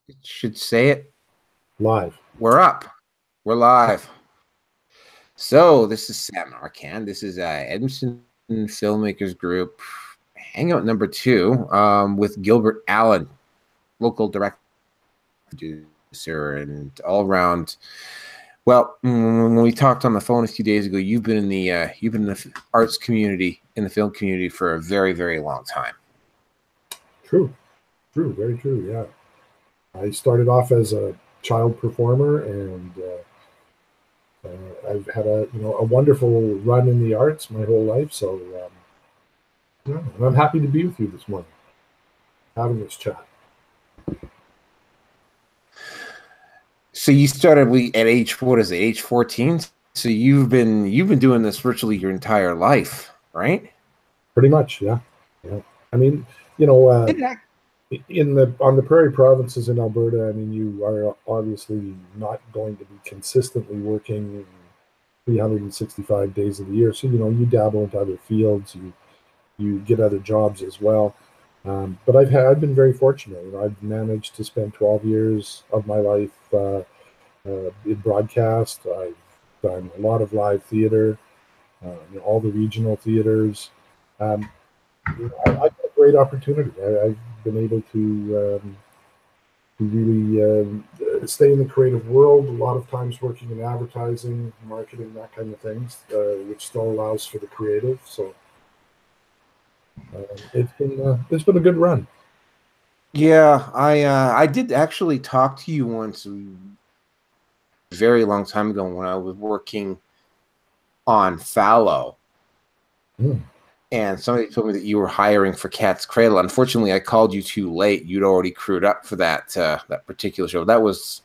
It should say it. Live. We're up. We're live. So this is Sam Arcan. This is Edmonton Filmmakers Group Hangout number 2 with Gilbert Allan, local director, producer, and all around. Well, when we talked on the phone a few days ago, you've been in the arts community, in the film community for a very, very long time. True, very true. Yeah, I started off as a child performer, and I've had a wonderful run in the arts my whole life. So yeah, and I'm happy to be with you this morning, having this chat. So you started at age, what is it, age 14? So you've been doing this virtually your entire life, right? Pretty much, yeah. I mean, on the prairie provinces in Alberta, I mean, you are obviously not going to be consistently working 365 days of the year. So you dabble into other fields, you get other jobs as well. But I've been very fortunate. I've managed to spend 12 years of my life in broadcast. I've done a lot of live theater, all the regional theaters. I've had a great opportunity. I've been able to really stay in the creative world. A lot of times working in advertising, marketing, that kind of things, which still allows for the creative. So it's been a good run. Yeah, I did actually talk to you once, a very long time ago, when I was working on Fallow. And somebody told me that you were hiring for Cat's Cradle. Unfortunately, I called you too late. You'd already crewed up for that particular show. That was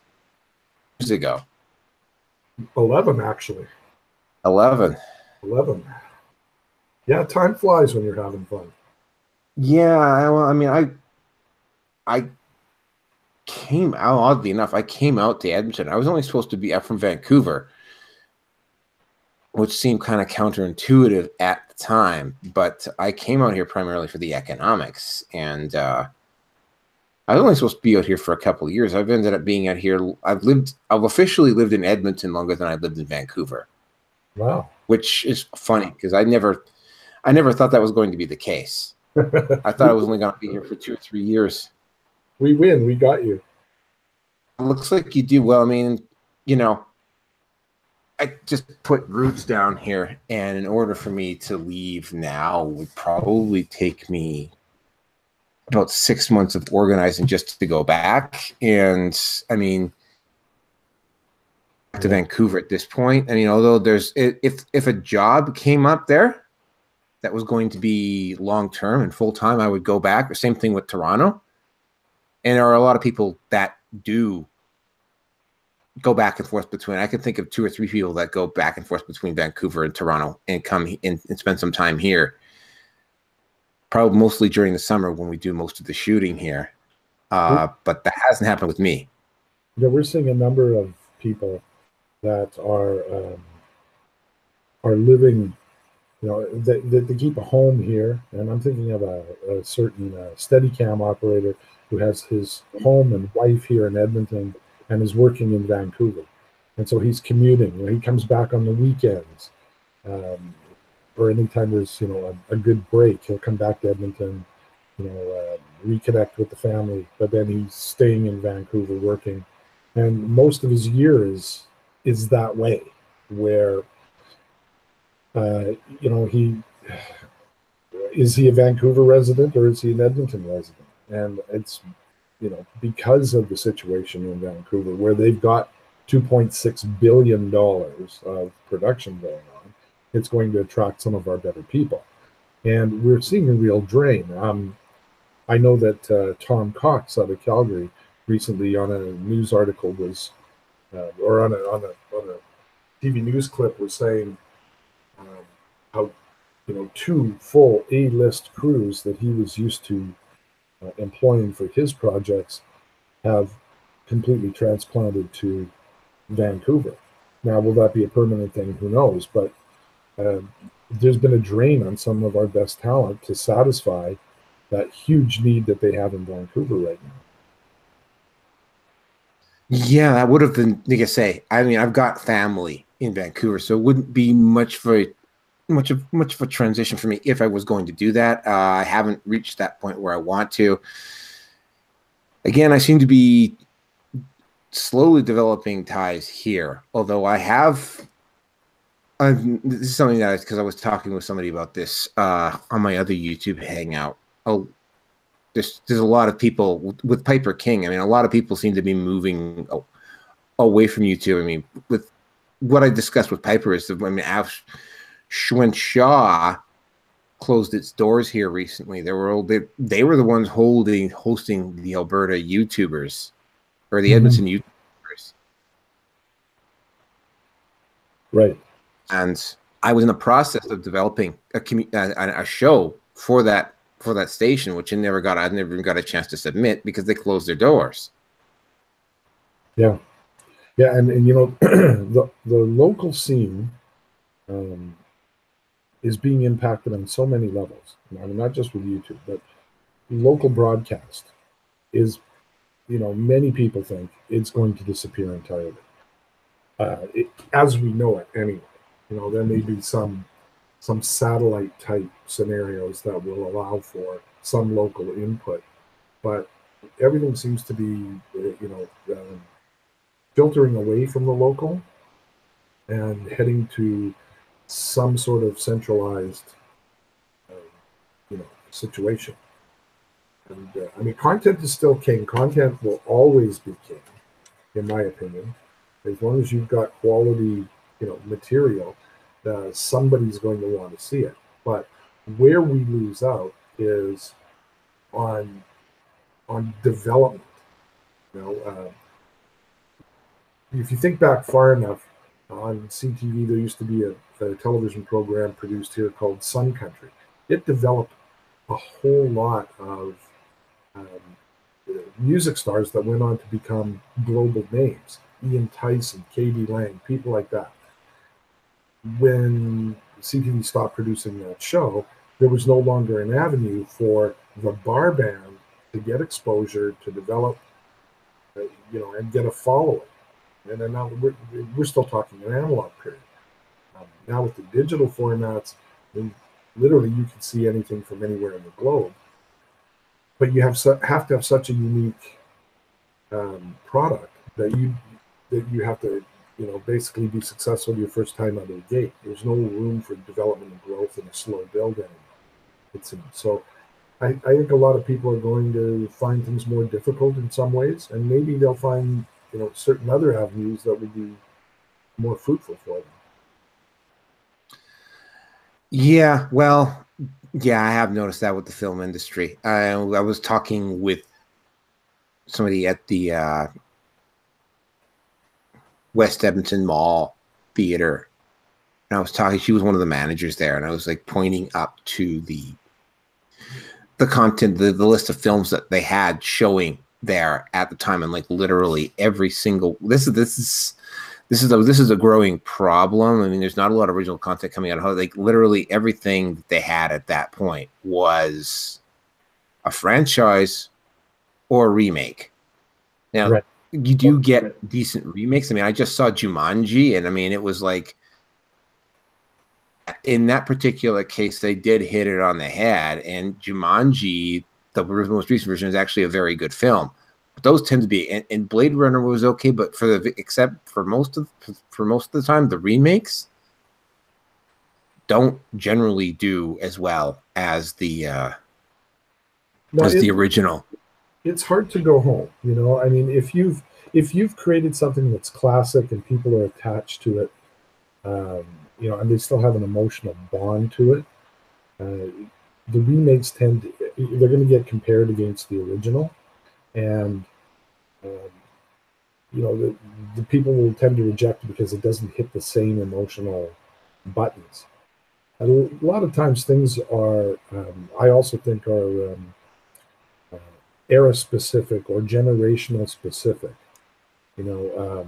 years ago. 11, actually. 11. Yeah, time flies when you're having fun. Yeah, I mean, I came out, oddly enough, I came out to Edmonton. I was only supposed to be up from Vancouver, which seemed kind of counterintuitive at the time. But I came out here primarily for the economics. And I was only supposed to be out here for a couple of years. I've ended up being out here. I've officially lived in Edmonton longer than I lived in Vancouver. Wow. Which is funny, because I never thought that was going to be the case. I thought I was only going to be here for 2 or 3 years. We win. We got you. It looks like you do well. I mean, I just put roots down here, and in order for me to leave now would probably take me about 6 months of organizing just to go back. And I mean, to Vancouver at this point. I mean, although if a job came up there that was going to be long-term and full-time, I would go back. The same thing with Toronto. And there are a lot of people that do go back and forth between. I can think of 2 or 3 people that go back and forth between Vancouver and Toronto and come and spend some time here. Probably mostly during the summer when we do most of the shooting here. But that hasn't happened with me. Yeah, we're seeing a number of people that are living, they keep a home here. And I'm thinking of a certain Steadicam operator who has his home and wife here in Edmonton and is working in Vancouver. And so he's commuting. He comes back on the weekends, or anytime there's a good break. He'll come back to Edmonton, reconnect with the family, but then he's staying in Vancouver working. And most of his year is that way, where he is he a Vancouver resident or is he an Edmonton resident? And it's because of the situation in Vancouver, where they've got $2.6 billion of production going on, it's going to attract some of our better people. And we're seeing a real drain. I know that Tom Cox out of Calgary recently on a news article was, or on a TV news clip, was saying how 2 full A-list crews that he was used to employing for his projects have completely transplanted to Vancouver. Now, will that be a permanent thing? Who knows? But there's been a drain on some of our best talent to satisfy that huge need that they have in Vancouver right now. Yeah, that would have been, like I say, I mean, I've got family in Vancouver, so it wouldn't be much of a transition for me if I was going to do that. I haven't reached that point where I want to. Again, I seem to be slowly developing ties here, although this is something that because I was talking with somebody about this on my other YouTube hangout. Oh, there's a lot of people with Piper King. I mean, a lot of people seem to be moving away from YouTube. I mean, with what I discussed with Piper is that, I mean, when Shaw closed its doors here recently, they were the ones hosting the Alberta YouTubers or the Edmonton YouTubers, Right. and I was in the process of developing a show for that station, which I never even got a chance to submit because they closed their doors. Yeah. Yeah, and you know, the local scene is being impacted on so many levels. I mean, not just with YouTube, but local broadcast is, you know, many people think it's going to disappear entirely, as we know it anyway. You know, there may be some satellite type scenarios that will allow for some local input, but everything seems to be, you know, filtering away from the local and heading to some sort of centralized, uh, you know, situation. And I mean, content is still king. Content will always be king, in my opinion. As long as you've got quality, you know, material, somebody's going to want to see it. But where we lose out is on development. You know, if you think back far enough, on CTV there used to be a television program produced here called Sun Country. It developed a whole lot of um, music stars that went on to become global names. Ian Tyson, Katie Lang, people like that. When CTV stopped producing that show, there was no longer an avenue for the bar band to get exposure, to develop, you know, and get a following. And then now we're still talking an analog period. Now with the digital formats, I mean, literally you can see anything from anywhere in the globe. But you have to have such a unique product that you have to, you know, basically be successful your first time out of the gate. There's no room for development and growth in a slow build anymore. So I think a lot of people are going to find things more difficult in some ways, and maybe they'll find, you know, certain other avenues that would be more fruitful for them. Yeah, well, yeah, I have noticed that with the film industry. I was talking with somebody at the West Edmonton Mall Theater, and I was talking. She was one of the managers there, and I was like pointing up to the content, the list of films that they had showing there at the time, and like literally every single this is a growing problem. I mean, there's not a lot of original content coming out of like literally everything that they had at that point was a franchise or a remake. Now, Right. you do get decent remakes. I mean, I just saw Jumanji, and I mean, it was like in that particular case, they did hit it on the head. And Jumanji, the most recent version, is actually a very good film. But those tend to be, and Blade Runner was okay, but except for most of the time, the remakes don't generally do as well as the original. It's hard to go home, you know. I mean, if you've created something that's classic and people are attached to it, you know, and they still have an emotional bond to it, the remakes they're going to get compared against the original, and you know, the people will tend to reject it because it doesn't hit the same emotional buttons. And a lot of times things are, I also think, are era specific or generational specific. You know,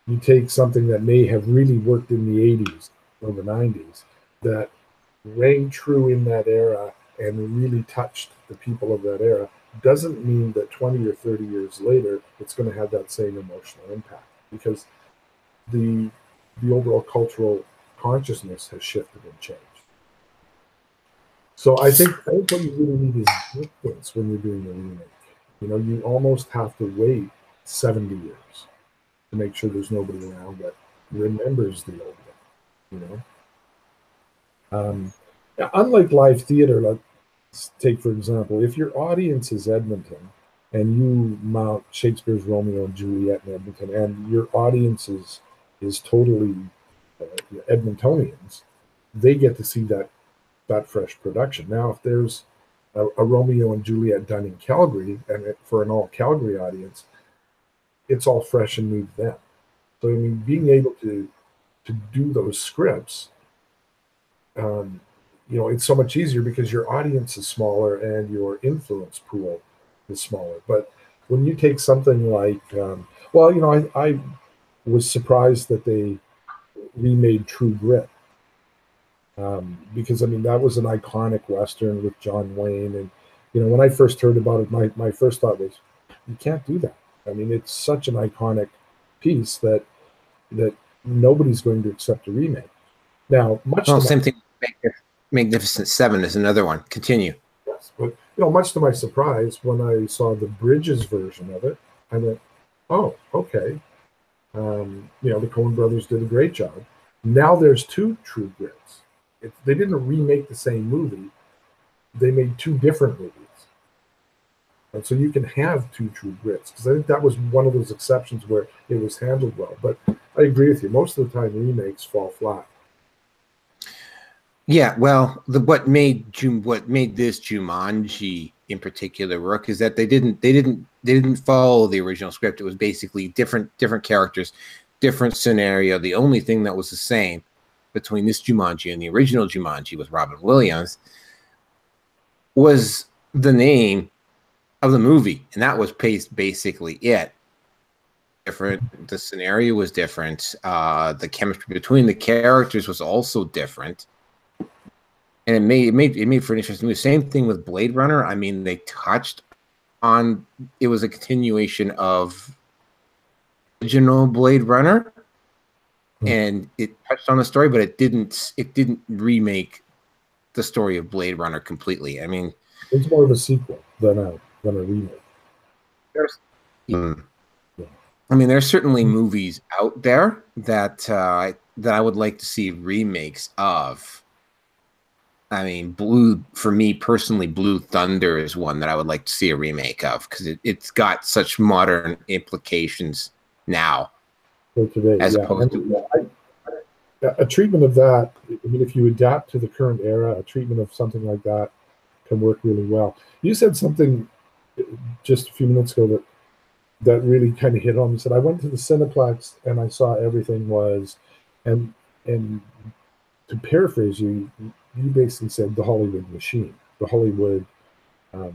you take something that may have really worked in the 80s or the 90s that rang true in that era and really touched the people of that era, doesn't mean that 20 or 30 years later it's going to have that same emotional impact, because the overall cultural consciousness has shifted and changed. So I think what you really need is distance when you're doing a remake. You know, you almost have to wait 70 years to make sure there's nobody around that remembers the old one, you know? Unlike live theater, let's take, for example, if your audience is Edmonton and you mount Shakespeare's Romeo and Juliet in Edmonton, and your audience is totally Edmontonians, they get to see that fresh production. Now, if there's a Romeo and Juliet done in Calgary, and for an all Calgary audience, it's all fresh and new to them. So I mean, being able to do those scripts, you know, it's so much easier because your audience is smaller and your influence pool is smaller. But when you take something like, well, you know, I was surprised that they remade True Grit. Because I mean, that was an iconic Western with John Wayne. And, you know, when I first heard about it, my first thought was, you can't do that. I mean, it's such an iconic piece that nobody's going to accept a remake. Now, same thing. Magnificent Seven is another one. Continue. Yes, but you know, much to my surprise, when I saw the Bridges version of it, I went, "Oh, okay." You know, the Coen brothers did a great job. Now there's two True Grits. They didn't remake the same movie; they made two different movies, and so you can have two True Grits, because I think that was one of those exceptions where it was handled well. But I agree with you; most of the time, remakes fall flat. Yeah, well, what made this Jumanji in particular work is that they didn't follow the original script. It was basically different characters, different scenario. The only thing that was the same between this Jumanji and the original Jumanji with Robin Williams was the name of the movie, and that was basically it. Different. The scenario was different. The chemistry between the characters was also different. And it made for an interesting movie. Same thing with Blade Runner. I mean, they touched on, it was a continuation of original Blade Runner, and it touched on the story, but it didn't remake the story of Blade Runner completely. I mean, it's more of a sequel than a remake. I mean, there's certainly movies out there that I would like to see remakes of. I mean, for me personally, Blue Thunder is one that I would like to see a remake of, because it's got such modern implications now. For today, as opposed to a treatment of that. I mean, if you adapt to the current era, a treatment of something like that can work really well. You said something just a few minutes ago that really kind of hit home. You said, I went to the Cineplex and I saw everything was, and to paraphrase you, you basically said the Hollywood machine, the Hollywood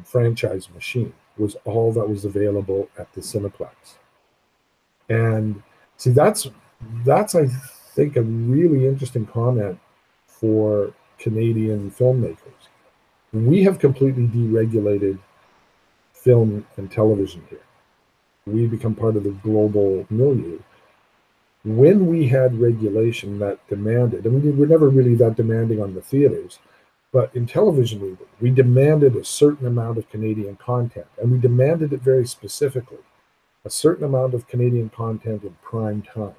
franchise machine was all that was available at the Cineplex. And see, that's I think a really interesting comment for Canadian filmmakers. We have completely deregulated film and television here. We become part of the global milieu. When we had regulation that demanded, and we were never really that demanding on the theaters, but in television we demanded a certain amount of Canadian content, and we demanded it very specifically. A certain amount of Canadian content in prime time,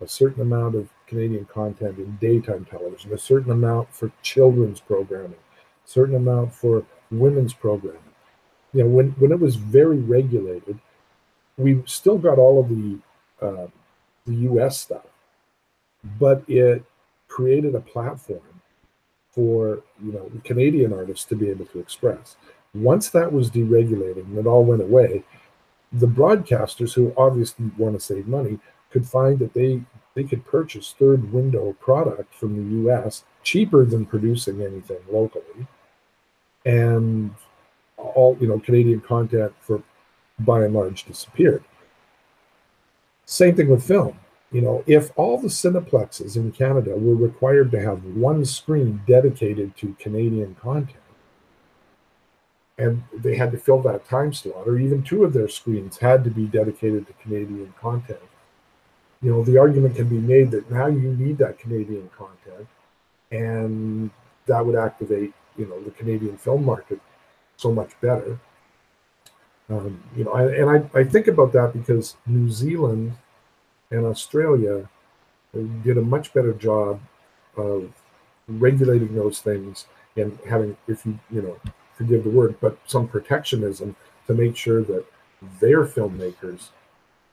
a certain amount of Canadian content in daytime television, a certain amount for children's programming, a certain amount for women's programming. You know, when it was very regulated, we still got all of the US stuff, but it created a platform for, you know, Canadian artists to be able to express. Once that was deregulated and it all went away, the broadcasters, who obviously want to save money, could find that they could purchase third window product from the US cheaper than producing anything locally, and all, you know, Canadian content for by and large disappeared. Same thing with film. You know, if all the cineplexes in Canada were required to have one screen dedicated to Canadian content, and they had to fill that time slot, or even two of their screens had to be dedicated to Canadian content. The argument can be made that now you need that Canadian content, and that would activate, the Canadian film market so much better. I think about that because New Zealand and Australia did a much better job of regulating those things and having, if forgive the word, but some protectionism to make sure that their filmmakers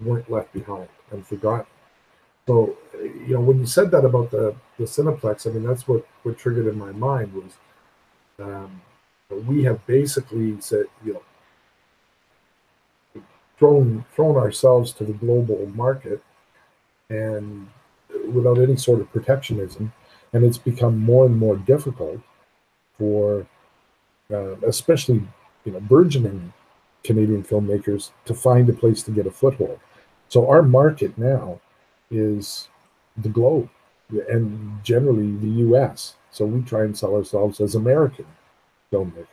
weren't left behind and forgotten. So, when you said that about the Cineplex, I mean, that's what triggered in my mind was we have basically said, thrown ourselves to the global market and without any sort of protectionism, and it's become more and more difficult for especially burgeoning Canadian filmmakers to find a place to get a foothold. So our market now is the globe and generally the US. So we try and sell ourselves as American filmmakers.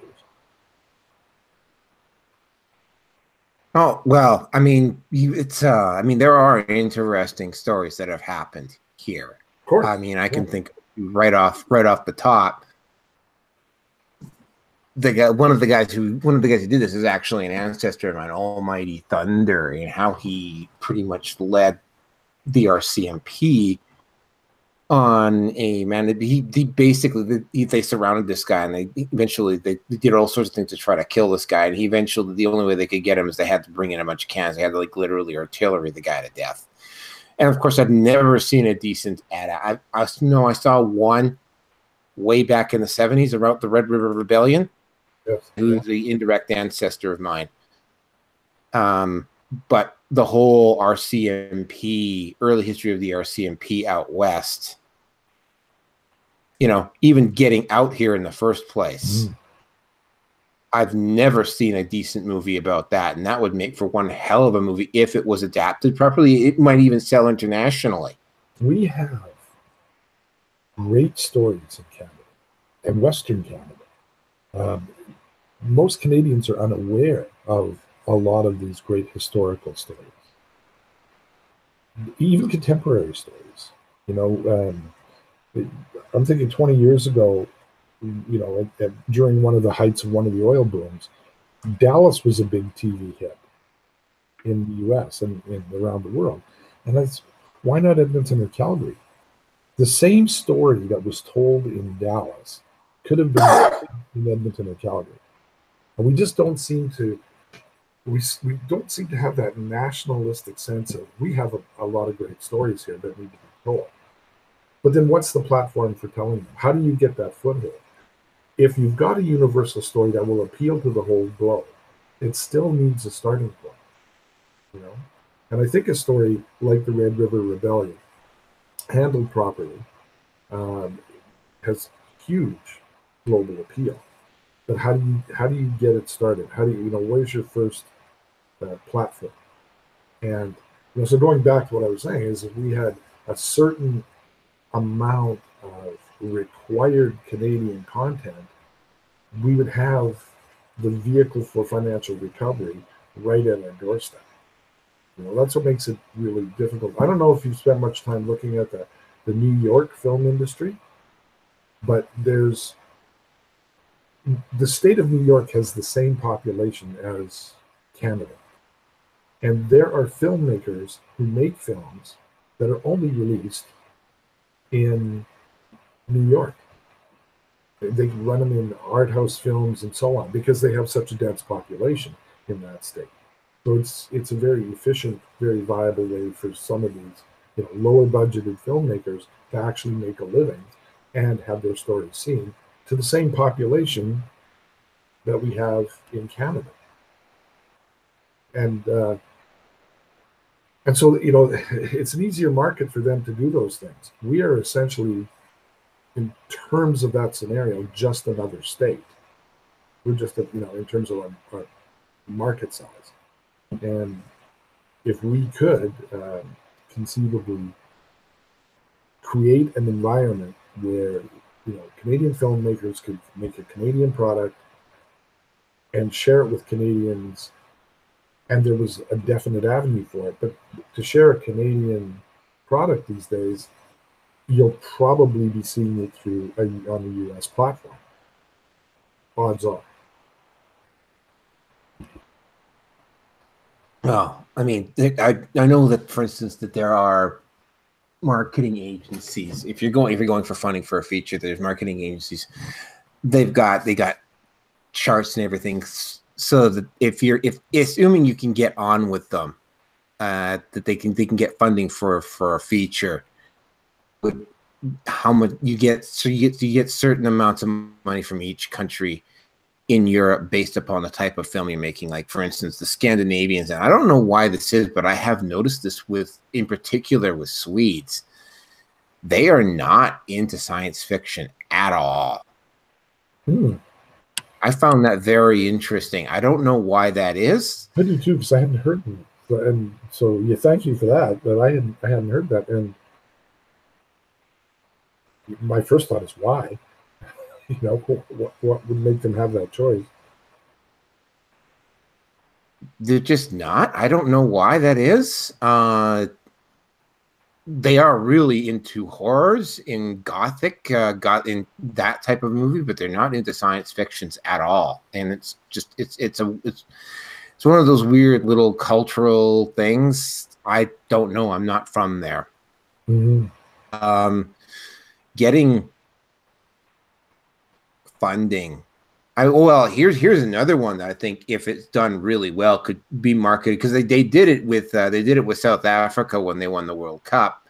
Oh, well, I mean, I mean, there are interesting stories that have happened here. Of course. I mean, I can think right off the top. One of the guys who did this is actually an ancestor of mine, Almighty Thunder, and how he pretty much led the RCMP on a man. He basically they surrounded this guy, and they did all sorts of things to try to kill this guy. And he eventually, the only way they could get him is they had to bring in a bunch of cannons. They had to literally artillery the guy to death. And of course, I've never seen a decent ad. I saw one way back in the 70s about the Red River Rebellion. Yes. Who's the indirect ancestor of mine. But the whole RCMP, early history of the RCMP out west, even getting out here in the first place, I've never seen a decent movie about that. And that would make for one hell of a movie if it was adapted properly. It might even sell internationally. We have great stories in Canada and Western Canada. Most Canadians are unaware of a lot of these great historical stories, even contemporary stories. I'm thinking 20 years ago, during one of the heights of one of the oil booms, Dallas was a big TV hit in the U.S. and around the world. And that's why not Edmonton or Calgary? The same story that was told in Dallas could have been in Edmonton or Calgary. And we just don't seem to we don't seem to have that nationalistic sense of we have a lot of great stories here that need to be told. But then what's the platform for telling them? How do you get that foothold? If you've got a universal story that will appeal to the whole globe, it still needs a starting point. And I think a story like the Red River Rebellion, handled properly, has huge global appeal. But how do you get it started? How do you where's your first platform? And so going back to what I was saying is, if we had a certain amount of required Canadian content, we would have the vehicle for financial recovery right at our doorstep. That's what makes it really difficult. I don't know if you've spent much time looking at the New York film industry, but the state of New York has the same population as Canada. And there are filmmakers who make films that are only released in New York. They run them in art house films and so on because they have such a dense population in that state. So it's a very efficient, very viable way for some of these lower budgeted filmmakers to actually make a living and have their stories seen to the same population that we have in Canada. And so, it's an easier market for them to do those things. We are essentially, in terms of that scenario, just another state. We're just, in terms of our market size. And if we could conceivably create an environment where Canadian filmmakers could make a Canadian product and share it with Canadians, and there was a definite avenue for it. But to share a Canadian product these days, you'll probably be seeing it through on a US platform. Odds are. Well, I mean, I know that, for instance, that there are marketing agencies. If you're going for funding for a feature, there's marketing agencies. They got charts and everything, so that if assuming you can get on with them, that they can get funding for a feature. But how much you get? So you get certain amounts of money from each country in Europe based upon the type of film you're making. Like, for instance, the Scandinavians, and I don't know why this is, but I have noticed this in particular with Swedes. They are not into science fiction at all. I found that very interesting. I don't know why that is. I do too, because I hadn't heard them. And so, yeah, thank you for that. But I hadn't heard that. And my first thought is why? You know, what would make them have that choice? They're just not. I don't know why that is. They are really into horrors, in gothic, in that type of movie, but they're not into science fictions at all. And it's just it's one of those weird little cultural things. I don't know. I'm not from there. Getting funding. Here's another one that I think, if it's done really well, could be marketed, because they did it with South Africa when they won the World Cup.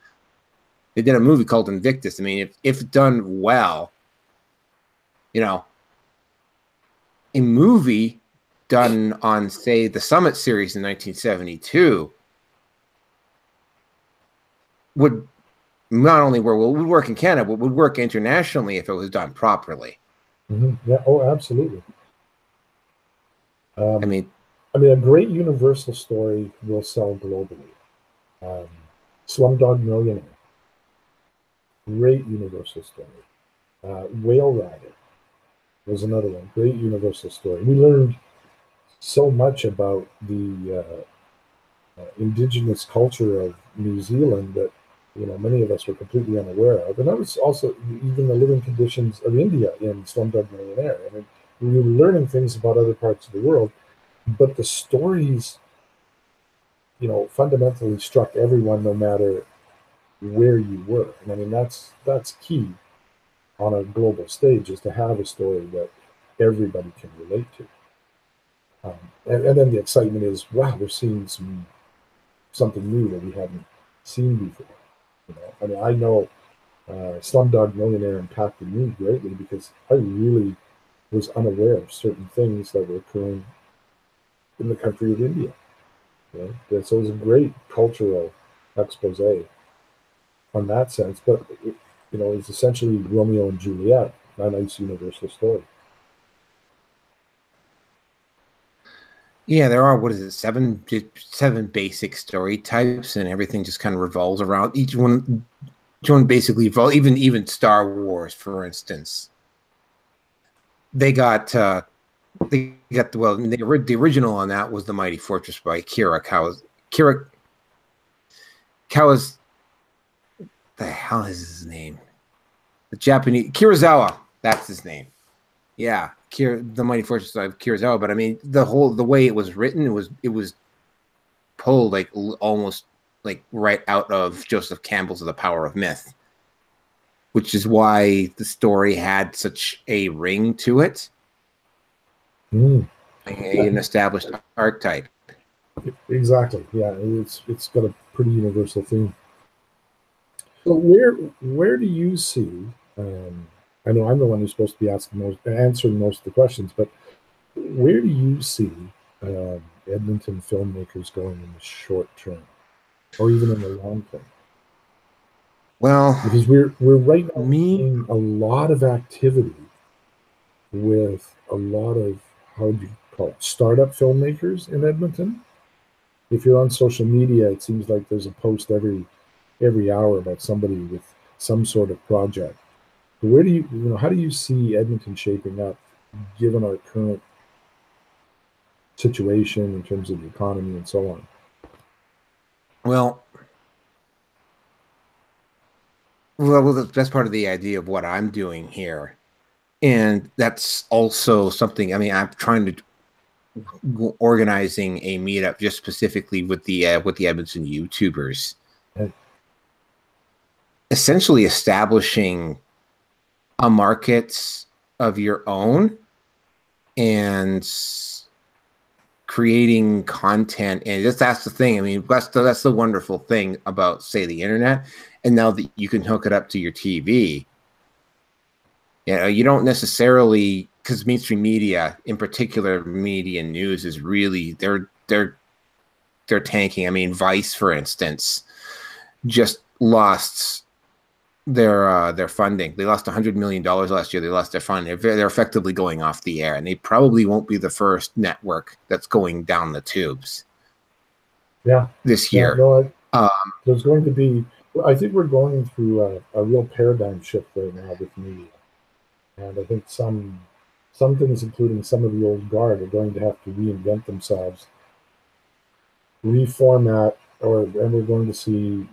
They did a movie called Invictus. I mean, if done well, you know, a movie done on, say, the Summit series in 1972 would not only would work in Canada, but would work internationally if it was done properly. Yeah. Oh, absolutely. I mean, a great Universal story will sell globally. Slumdog Millionaire, great Universal story. Whale Rider was another one, great Universal story. We learned so much about the indigenous culture of New Zealand that, you know, many of us were completely unaware of. And that was also even the living conditions of India in Slumdog Millionaire. I mean, we were learning things about other parts of the world, but the stories, you know, fundamentally struck everyone, no matter where you were. And I mean, that's key on a global stage, is to have a story that everybody can relate to. And then the excitement is, wow, we're seeing something new that we haven't seen before. You know, I mean, I know Slumdog Millionaire impacted me greatly because I really was unaware of certain things that were occurring in the country of India. You know? So it was a great cultural expose on that sense. But you know, it's essentially Romeo and Juliet, a nice universal story. Yeah, there are, what is it, seven basic story types, and everything just kind of revolves around each one. Each one basically evolves. Even Star Wars, for instance, they got the original on that was The Mighty Fortress by Kira Kawas. The hell is his name? The Japanese Kurosawa. That's his name. Yeah, The Mighty Fortress of Kurosawa. But I mean, the way it was written, it was pulled like almost like right out of Joseph Campbell's The Power of Myth, which is why the story had such a ring to it, an established archetype. Exactly. Yeah, it's got a pretty universal theme. So where do you see? I know I'm the one who's supposed to be answering most of the questions, but where do you see Edmonton filmmakers going in the short term, or even in the long term? Well, because we're right now seeing a lot of activity with a lot of, how do you call it, startup filmmakers in Edmonton. If you're on social media, it seems like there's a post every hour about somebody with some sort of project. But where do how do you see Edmonton shaping up, given our current situation in terms of the economy and so on? Well, well, that's part of the idea of what I'm doing here, and that's also something. I mean, I'm trying to organizing a meetup just specifically with the Edmonton YouTubers, And, essentially establishing a market of your own and creating content. And that's the thing. I mean, that's the wonderful thing about, say, the internet. And now that you can hook it up to your TV, you know, you don't necessarily, because mainstream media, in particular, media and news, is really they're tanking. I mean, Vice, for instance, just lost their funding. They lost $100 million last year. They lost their funding. They're effectively going off the air, and they probably won't be the first network that's going down the tubes. yeah, this yeah, year. no, Um, there's going to be. I think we're going through a real paradigm shift right now with media, and I think some things, including some of the old guard, are going to have to reinvent themselves, reformat, and we're going to see,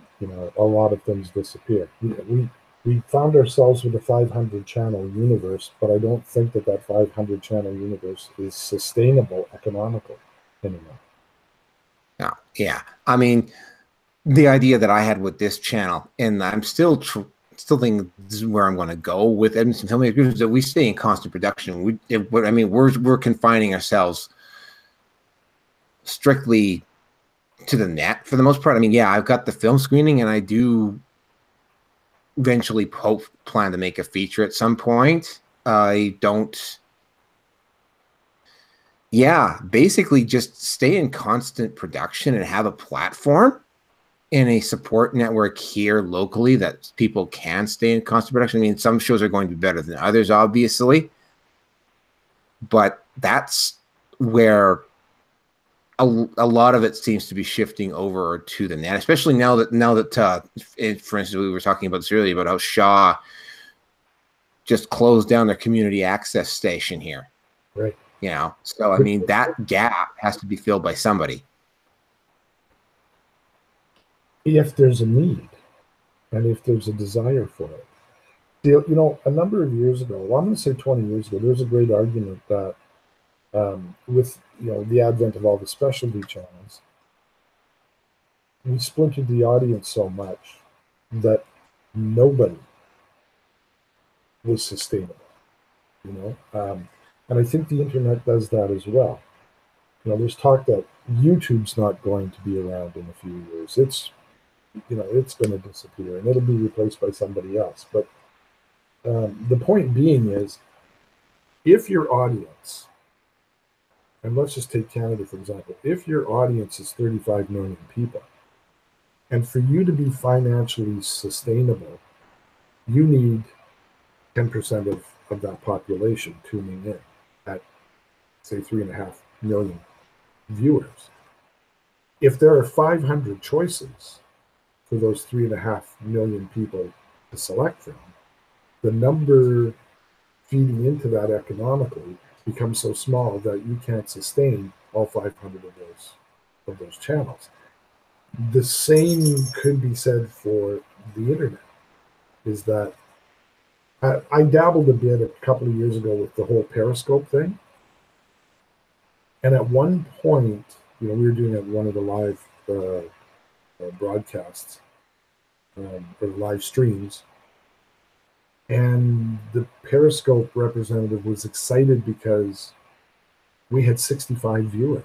a lot of things disappear. We found ourselves with a 500 channel universe, but I don't think that 500 channel universe is sustainable economically anymore. no, yeah. I mean, the idea that I had with this channel, and I'm still think this is where I'm going to go with Edmonton Film, is that we stay in constant production. We're confining ourselves strictly to the net for the most part. I mean, yeah, I've got the film screening, and I do eventually plan to make a feature at some point. I don't. Yeah, basically just stay in constant production and have a platform and a support network here locally that people can stay in constant production. I mean, some shows are going to be better than others, obviously, but that's where a lot of it seems to be shifting over to the net, especially now that for instance, we were talking about this earlier about how Shaw just closed down their community access station here. Right. You know, so I mean, that gap has to be filled by somebody. If there's a need and if there's a desire for it. A number of years ago, well, I'm going to say 20 years ago, there was a great argument that with the advent of all the specialty channels, we splintered the audience so much that nobody was sustainable. And I think the internet does that as well. There's talk that YouTube's not going to be around in a few years. It's going to disappear and it'll be replaced by somebody else. But the point being is, if your audience, and let's just take Canada for example, if your audience is 35 million people, and for you to be financially sustainable, you need 10% of that population tuning in at, say, 3.5 million viewers. If there are 500 choices for those 3.5 million people to select from, the number feeding into that economically becomes so small that you can't sustain all 500 of those channels. The same could be said for the internet, is that I dabbled a bit a couple of years ago with the whole Periscope thing. And at one point, we were doing it one of the live broadcasts or live streams. And the Periscope representative was excited because we had 65 viewers.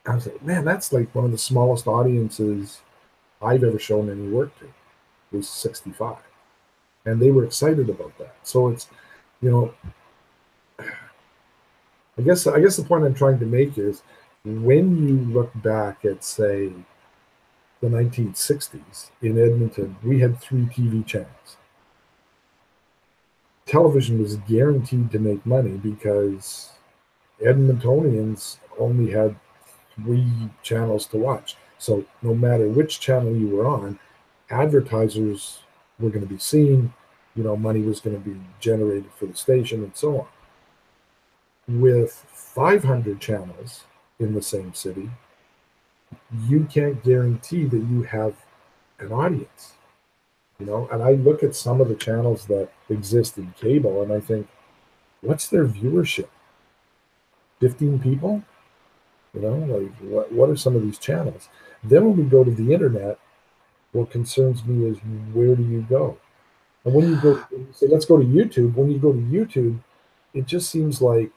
I was like, man, that's like one of the smallest audiences I've ever shown any work to, was 65. And they were excited about that. So it's, I guess the point I'm trying to make is, when you look back at, say, the 1960s in Edmonton, we had 3 TV channels. Television was guaranteed to make money because Edmontonians only had 3 channels to watch. So no matter which channel you were on, advertisers were going to be seen, money was going to be generated for the station and so on. with 500 channels in the same city, you can't guarantee that you have an audience, you know. And I look at some of the channels that exist in cable and I think, what's their viewership? 15 people? You know, like what are some of these channels? Then when we go to the internet, what concerns me is, where do you go? And when you say, let's go to YouTube, when you go to YouTube, it just seems like,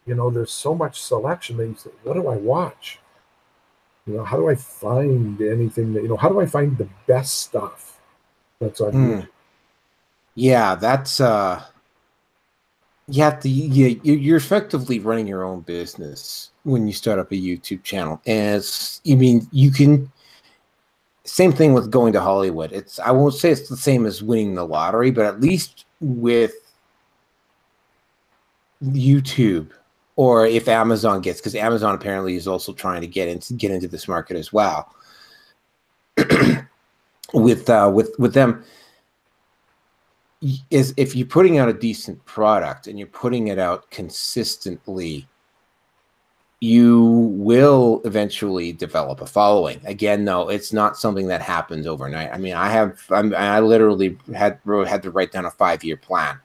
you know, there's so much selection that you say, what do I watch? You know, how do I find anything that, you know, how do I find the best stuff that's on YouTube? Yeah, that's you have to, you're effectively running your own business when you start up a YouTube channel. As you mean, you can, same thing with going to Hollywood. It's, I won't say it's the same as winning the lottery, but at least with YouTube, or if Amazon gets, because Amazon apparently is also trying to get into this market as well. with them, is if you're putting out a decent product and you're putting it out consistently, you will eventually develop a following. Again, though, it's not something that happens overnight. I mean, I literally had to write down a 5-year plan,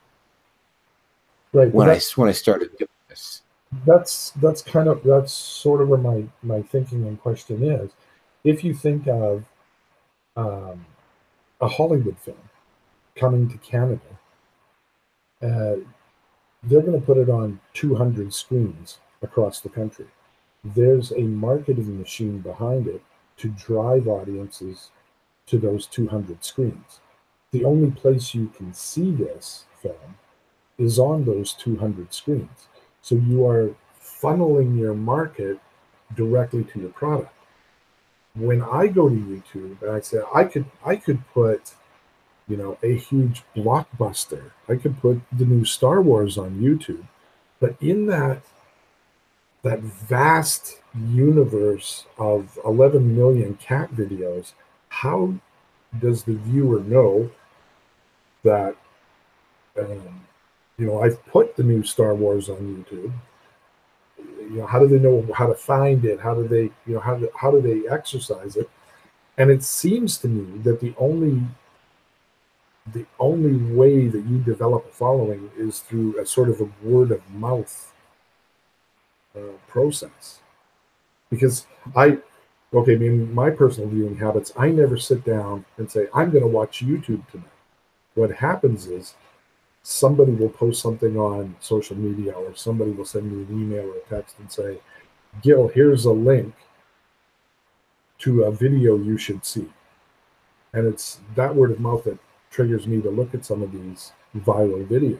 right, when I started doing this. That's sort of where my thinking and question is. If you think of a Hollywood film coming to Canada, they're going to put it on 200 screens across the country. There's a marketing machine behind it to drive audiences to those 200 screens. The only place you can see this film is on those 200 screens. So you are funneling your market directly to your product. When I go to YouTube and I say I could put, you know, a huge blockbuster, I could put the new Star Wars on YouTube, but in that vast universe of 11 million cat videos, how does the viewer know that you know, I've put the new Star Wars on YouTube? You know, how do they know how to find it? How do they, you know, how do they exercise it? And it seems to me that the only way that you develop a following is through a sort of a word of mouth process. Because I mean, my personal viewing habits, I never sit down and say, I'm going to watch YouTube tonight. What happens is, somebody will post something on social media, or somebody will send me an email or a text and say, Gil, here's a link to a video you should see. And it's that word of mouth that triggers me to look at some of these viral videos.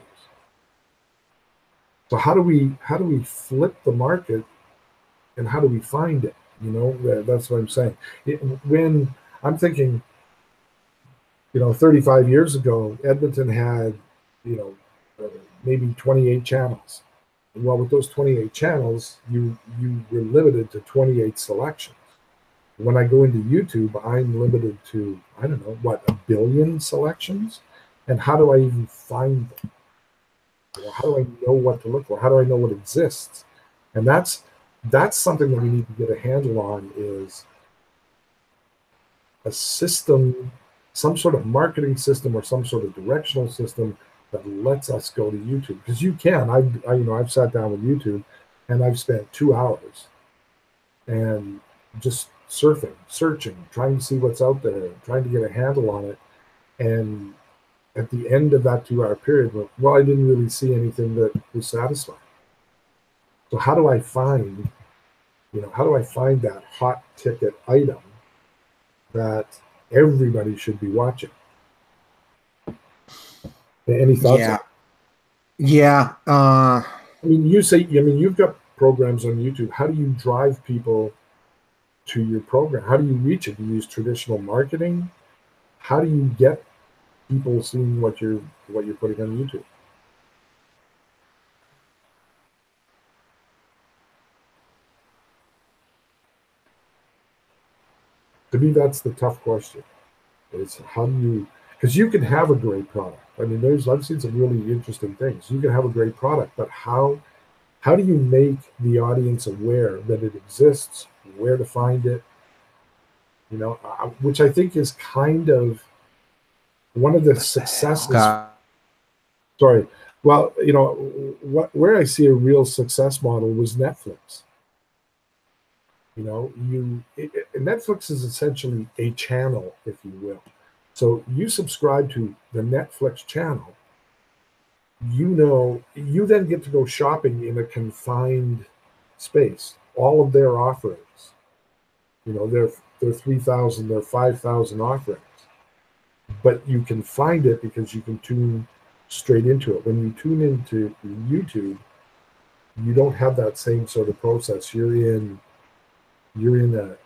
So how do we flip the market, and how do we find it? You know, that's what I'm saying. When I'm thinking, you know, 35 years ago, Edmonton had, you know, maybe 28 channels. Well, with those 28 channels, you were limited to 28 selections. When I go into YouTube, I'm limited to, I don't know, what, 1 billion selections? And how do I even find them? You know, how do I know what to look for? How do I know what exists? And that's something that we need to get a handle on, is a system, some sort of marketing system or some sort of directional system that lets us go to YouTube. Because you can. I've sat down with YouTube and I've spent 2 hours and just surfing, searching, trying to see what's out there, trying to get a handle on it. And at the end of that 2-hour period, well, I didn't really see anything that was satisfying. So how do I find that hot ticket item that everybody should be watching? Any thoughts? Yeah. Yeah. I mean, you've got programs on YouTube. How do you drive people to your program? How do you reach it? Do you use traditional marketing? How do you get people seeing what you're putting on YouTube? To me, that's the tough question. Is how do you, because you can have a great product. I mean, I've seen some really interesting things. You can have a great product, but how how do you make the audience aware that it exists, where to find it? You know, which I think is kind of one of the successes. Sorry. Well, you know, where I see a real success model was Netflix. You know, Netflix is essentially a channel, if you will. So you subscribe to the Netflix channel, you know, you then get to go shopping in a confined space. All of their offerings, you know, their 3,000, their 5,000 offerings, but you can find it because you can tune straight into it. When you tune into YouTube, you don't have that same sort of process. You're in a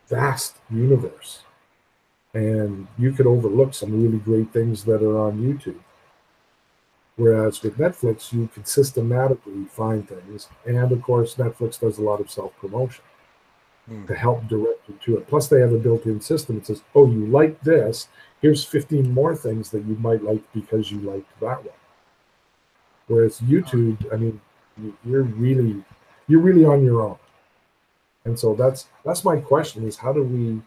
vast universe, and you could overlook some really great things that are on YouTube. Whereas with Netflix, you can systematically find things, and of course, Netflix does a lot of self-promotion to help direct you to it. Plus, they have a built-in system that says, "Oh, you like this? Here's 15 more things that you might like because you liked that one." Whereas YouTube, I mean, you're really on your own. And so that's my question: is how do we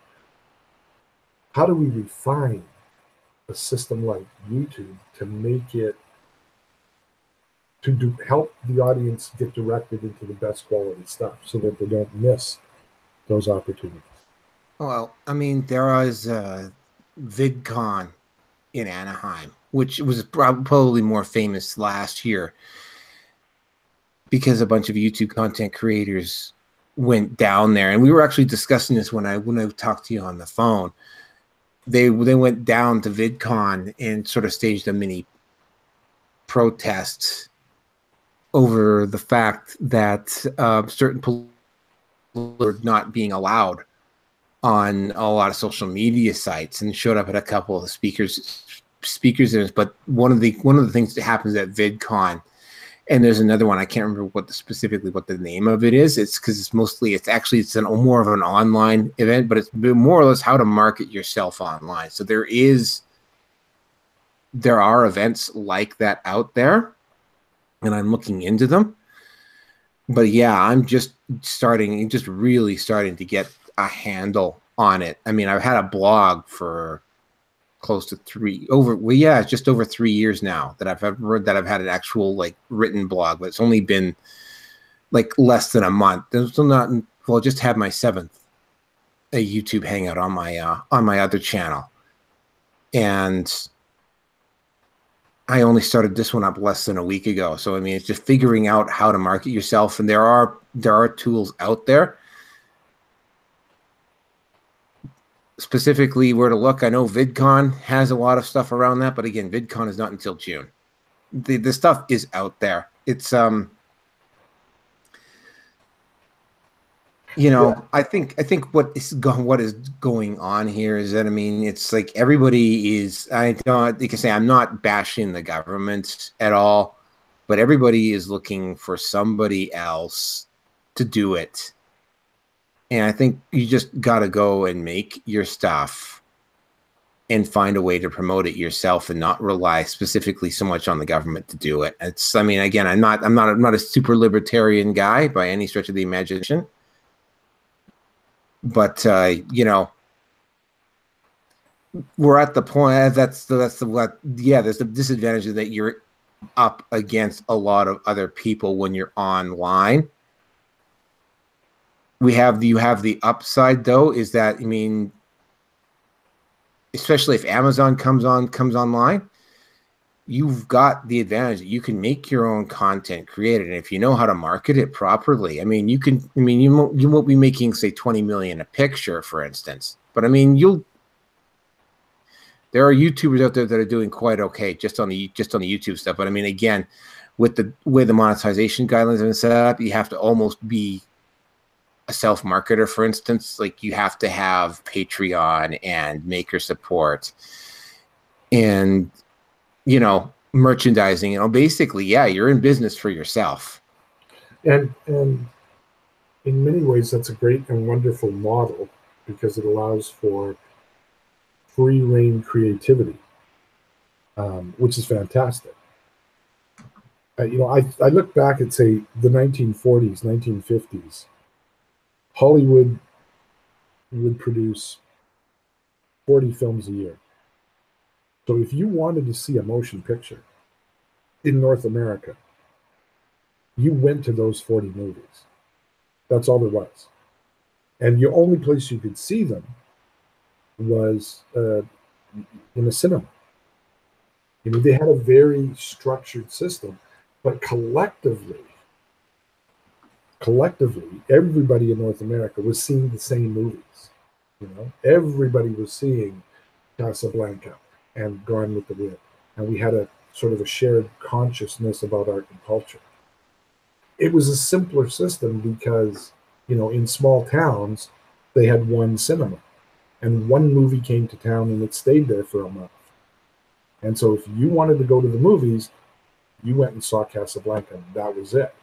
refine a system like YouTube to make it help the audience get directed into the best quality stuff so that they don't miss those opportunities? Well, I mean, there was VidCon in Anaheim, which was probably more famous last year because a bunch of YouTube content creators went down there, and we were actually discussing this when I talked to you on the phone. They went down to VidCon and sort of staged a mini protest over the fact that certain political are not being allowed on a lot of social media sites, and showed up at a couple of the speakers in it. But one of the things that happens at VidCon, and there's another one, I can't remember specifically what the name of it is. It's because it's more of an online event, but it's more or less how to market yourself online. So there are events like that out there, and I'm looking into them. But yeah, I'm just really starting to get a handle on it. I mean, I've had a blog for close to just over 3 years now that I've had an actual like written blog, but it's only been like less than a month. There's still not, well, just had my 7th a YouTube hangout on my other channel, and I only started this one up less than a week ago. So I mean, it's just figuring out how to market yourself, and there are tools out there. Specifically where to look, I know VidCon has a lot of stuff around that, but again, VidCon is not until June. The stuff is out there. It's I think what is going on here is that, I mean, it's like everybody is, I don't, you can say I'm not bashing the government at all, but everybody is looking for somebody else to do it. And I think you just got to go and make your stuff and find a way to promote it yourself and not rely specifically so much on the government to do it. It's, I mean, again, I'm not a super libertarian guy by any stretch of the imagination, but we're at the point there's the disadvantage that you're up against a lot of other people when you're online. You have the upside though, is that, I mean, especially if Amazon comes online, you've got the advantage that you can make your own content, create it, and if you know how to market it properly, I mean, you won't be making, say, 20 million a picture, for instance, but I mean, there are YouTubers out there that are doing quite okay just on the YouTube stuff. But I mean, again, with the way the monetization guidelines have been set up, you have to almost be a self-marketer, for instance. Like, you have to have Patreon and maker support and merchandising. Basically, yeah, you're in business for yourself. And in many ways, that's a great and wonderful model because it allows for free reign creativity, which is fantastic. I look back at, say, the 1940s, 1950s. Hollywood would produce 40 films a year. So if you wanted to see a motion picture in North America, you went to those 40 movies. That's all there was. And the only place you could see them was in a cinema. They had a very structured system, but collectively, everybody in North America was seeing the same movies. Everybody was seeing Casablanca and Gone with the Wind, and we had a sort of a shared consciousness about art and culture. It was a simpler system because, in small towns, they had one cinema, and one movie came to town and it stayed there for a month. And so if you wanted to go to the movies, you went and saw Casablanca, and that was it.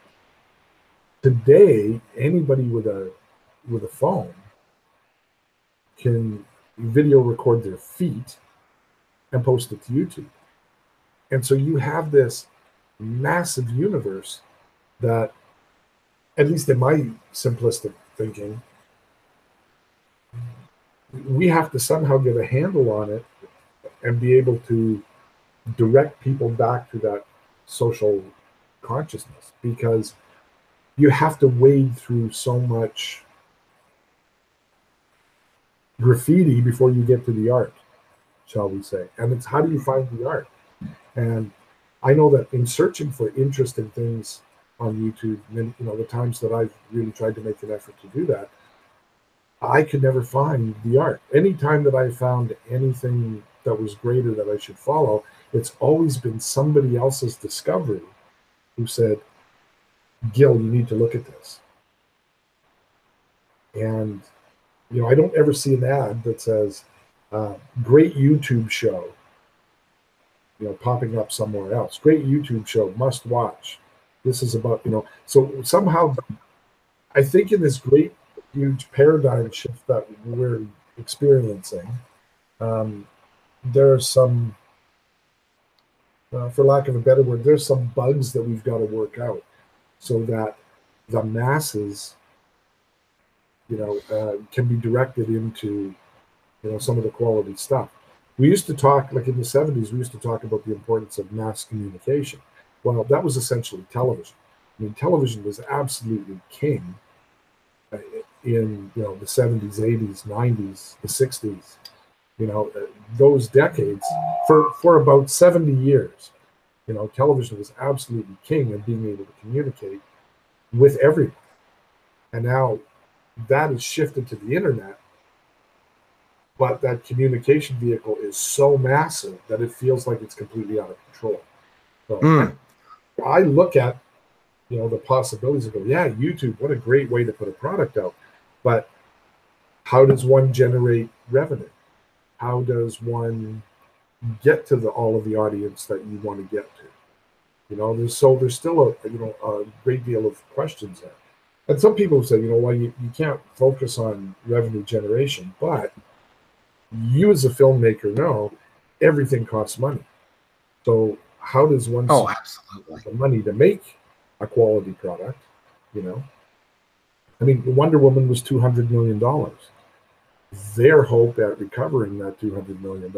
Today, anybody with a phone can video record their feet and post it to YouTube. And so you have this massive universe that, at least in my simplistic thinking, we have to somehow get a handle on it and be able to direct people back to that social consciousness, because you have to wade through so much graffiti before you get to the art, shall we say. And it's, how do you find the art? And I know that in searching for interesting things on YouTube, the times that I've really tried to make an effort to do that, I could never find the art. Anytime that I found anything that was greater that I should follow, it's always been somebody else's discovery who said, Gil, you need to look at this. And, I don't ever see an ad that says, great YouTube show, popping up somewhere else. Great YouTube show, must watch. This is about, so somehow I think in this great, huge paradigm shift that we're experiencing, there's some, for lack of a better word, there's some bugs that we've got to work out so that the masses, can be directed into, some of the quality stuff. We used to talk, like in the 70s, we used to talk about the importance of mass communication. Well, that was essentially television. Television was absolutely king in, the 70s, 80s, 90s, the 60s, those decades. For about 70 years, television was absolutely king of being able to communicate with everyone. And now that has shifted to the internet, but that communication vehicle is so massive that it feels like it's completely out of control. So I look at, the possibilities and go, yeah, YouTube, what a great way to put a product out. But how does one generate revenue? How does one get to all of the audience that you want to get to? There's still a great deal of questions there. And some people say, well, you can't focus on revenue generation, but you as a filmmaker know everything costs money. So how does one absolutely the money to make a quality product? Wonder Woman was $200 million. Their hope at recovering that $200 million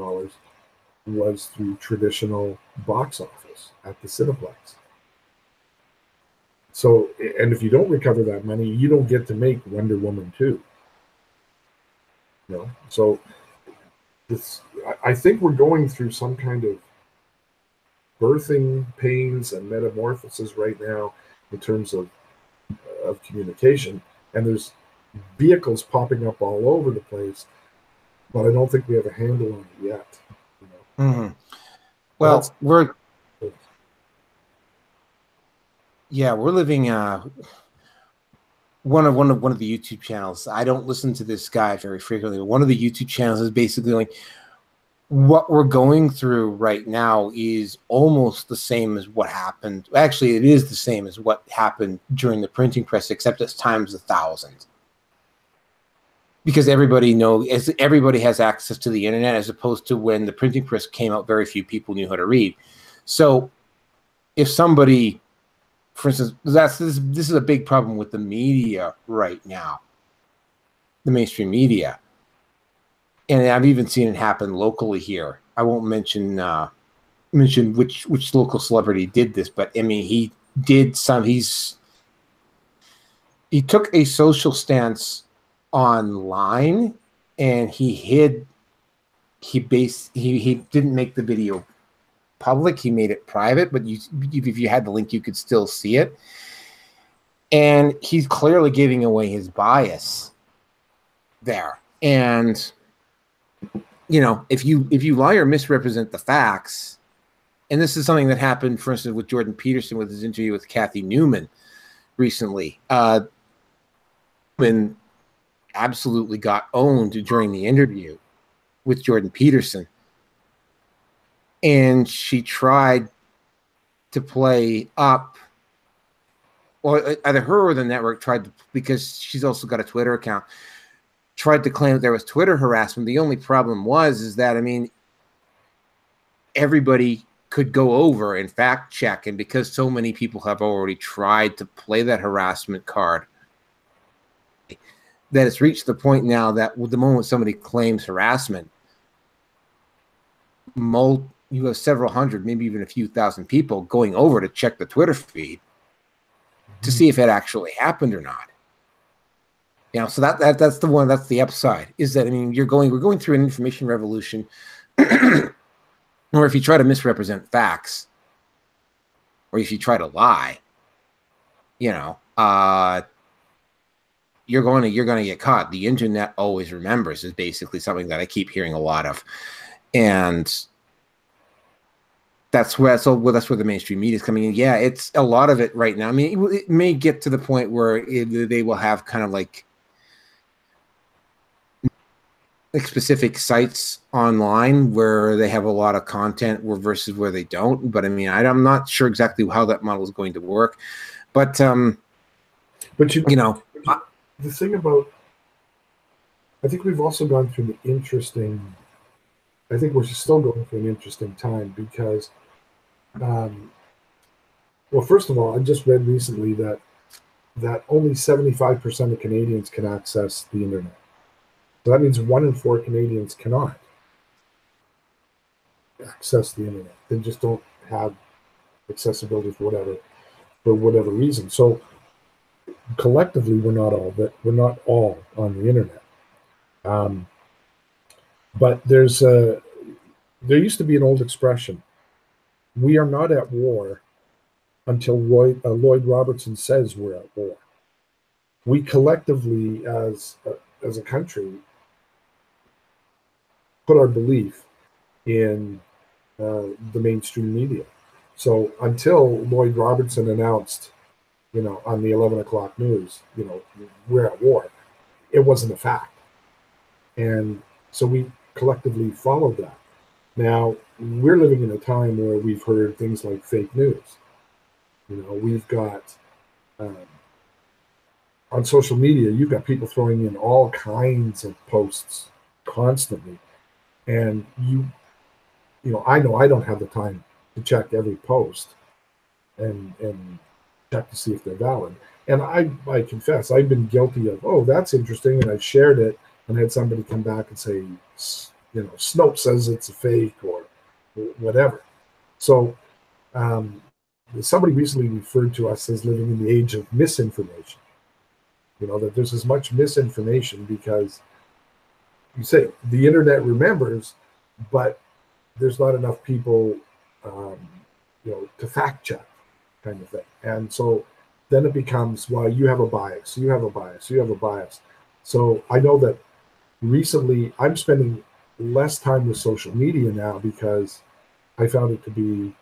was through traditional box office at the Cineplex. So, and if you don't recover that money, you don't get to make Wonder Woman 2. So I think we're going through some kind of birthing pains and metamorphosis right now in terms of communication. And there's vehicles popping up all over the place, but I don't think we have a handle on it yet. Well, we're living one of the YouTube channels. I don't listen to this guy very frequently, but one of the YouTube channels is basically like, what we're going through right now is almost the same as what happened. Actually, it is the same as what happened during the printing press, except it's times 1,000. Because everybody has access to the internet, as opposed to when the printing press came out, very few people knew how to read. So if somebody for instance, this is a big problem with the media right now, the mainstream media. And I've even seen it happen locally here. I won't mention which local celebrity did this, but I mean, he took a social stance online, and he didn't make the video public. He made it private, but if you had the link, you could still see it. And he's clearly giving away his bias there. And if you lie or misrepresent the facts, and this is something that happened, for instance, with Jordan Peterson with his interview with Kathy Newman recently. Newman absolutely got owned during the interview with Jordan Peterson. And she tried to play up, or either her or the network tried to, because she's also got a Twitter account, tried to claim that there was Twitter harassment. The only problem is that, I mean, everybody could go over and fact check. And because so many people have already tried to play that harassment card, that it's reached the point now that the moment somebody claims harassment, you have several hundred, maybe even a few thousand people going over to check the Twitter feed to see if it actually happened or not. So that's the upside, is that, I mean, we're going through an information revolution, or if you try to misrepresent facts, or if you try to lie, you're going to get caught. The internet always remembers is basically something that I keep hearing a lot of, and that's where the mainstream media is coming in. Yeah, it's a lot of it right now. I mean, it may get to the point where they will have kind of like specific sites online where they have a lot of content versus where they don't. But I mean, I'm not sure exactly how that model is going to work. But the thing about, I think we've also gone through an interesting, I think we're still going through an interesting time because, well, first of all, I just read recently that only 75% of Canadians can access the internet. So that means 1 in 4 Canadians cannot access the internet. They just don't have accessibility for whatever reason. So collectively, we're not all on the internet. But there used to be an old expression: "We are not at war until Lloyd Robertson says we're at war." We collectively, as a country, put our belief in the mainstream media. So until Lloyd Robertson announced, on the 11 o'clock news, we're at war, it wasn't a fact. And so we collectively followed that. Now, we're living in a time where we've heard things like fake news. We've got, on social media, you've got people throwing in all kinds of posts constantly. And I know I don't have the time to check every post and check to see if they're valid. And I confess, I've been guilty of, oh, that's interesting, and I've shared it and had somebody come back and say, Snopes says it's a fake or whatever. So somebody recently referred to us as living in the age of misinformation. That there's as much misinformation because you say the internet remembers, but there's not enough people, to fact check, kind of thing. And so then it becomes, well, you have a bias, you have a bias, you have a bias. So I know that recently I'm spending less time with social media now because I found it to be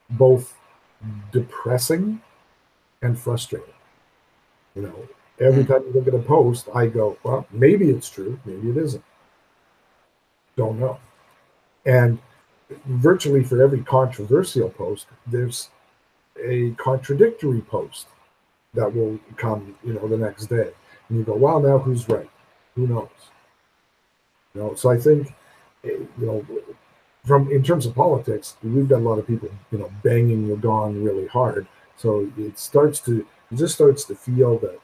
both depressing and frustrating. Every time you look at a post, I go, well, maybe it's true, maybe it isn't. Don't know. And virtually for every controversial post, there's a contradictory post that will come, the next day. And you go, well, now who's right? Who knows? So I think, in terms of politics, we've got a lot of people, banging the gong really hard. So it just starts to feel that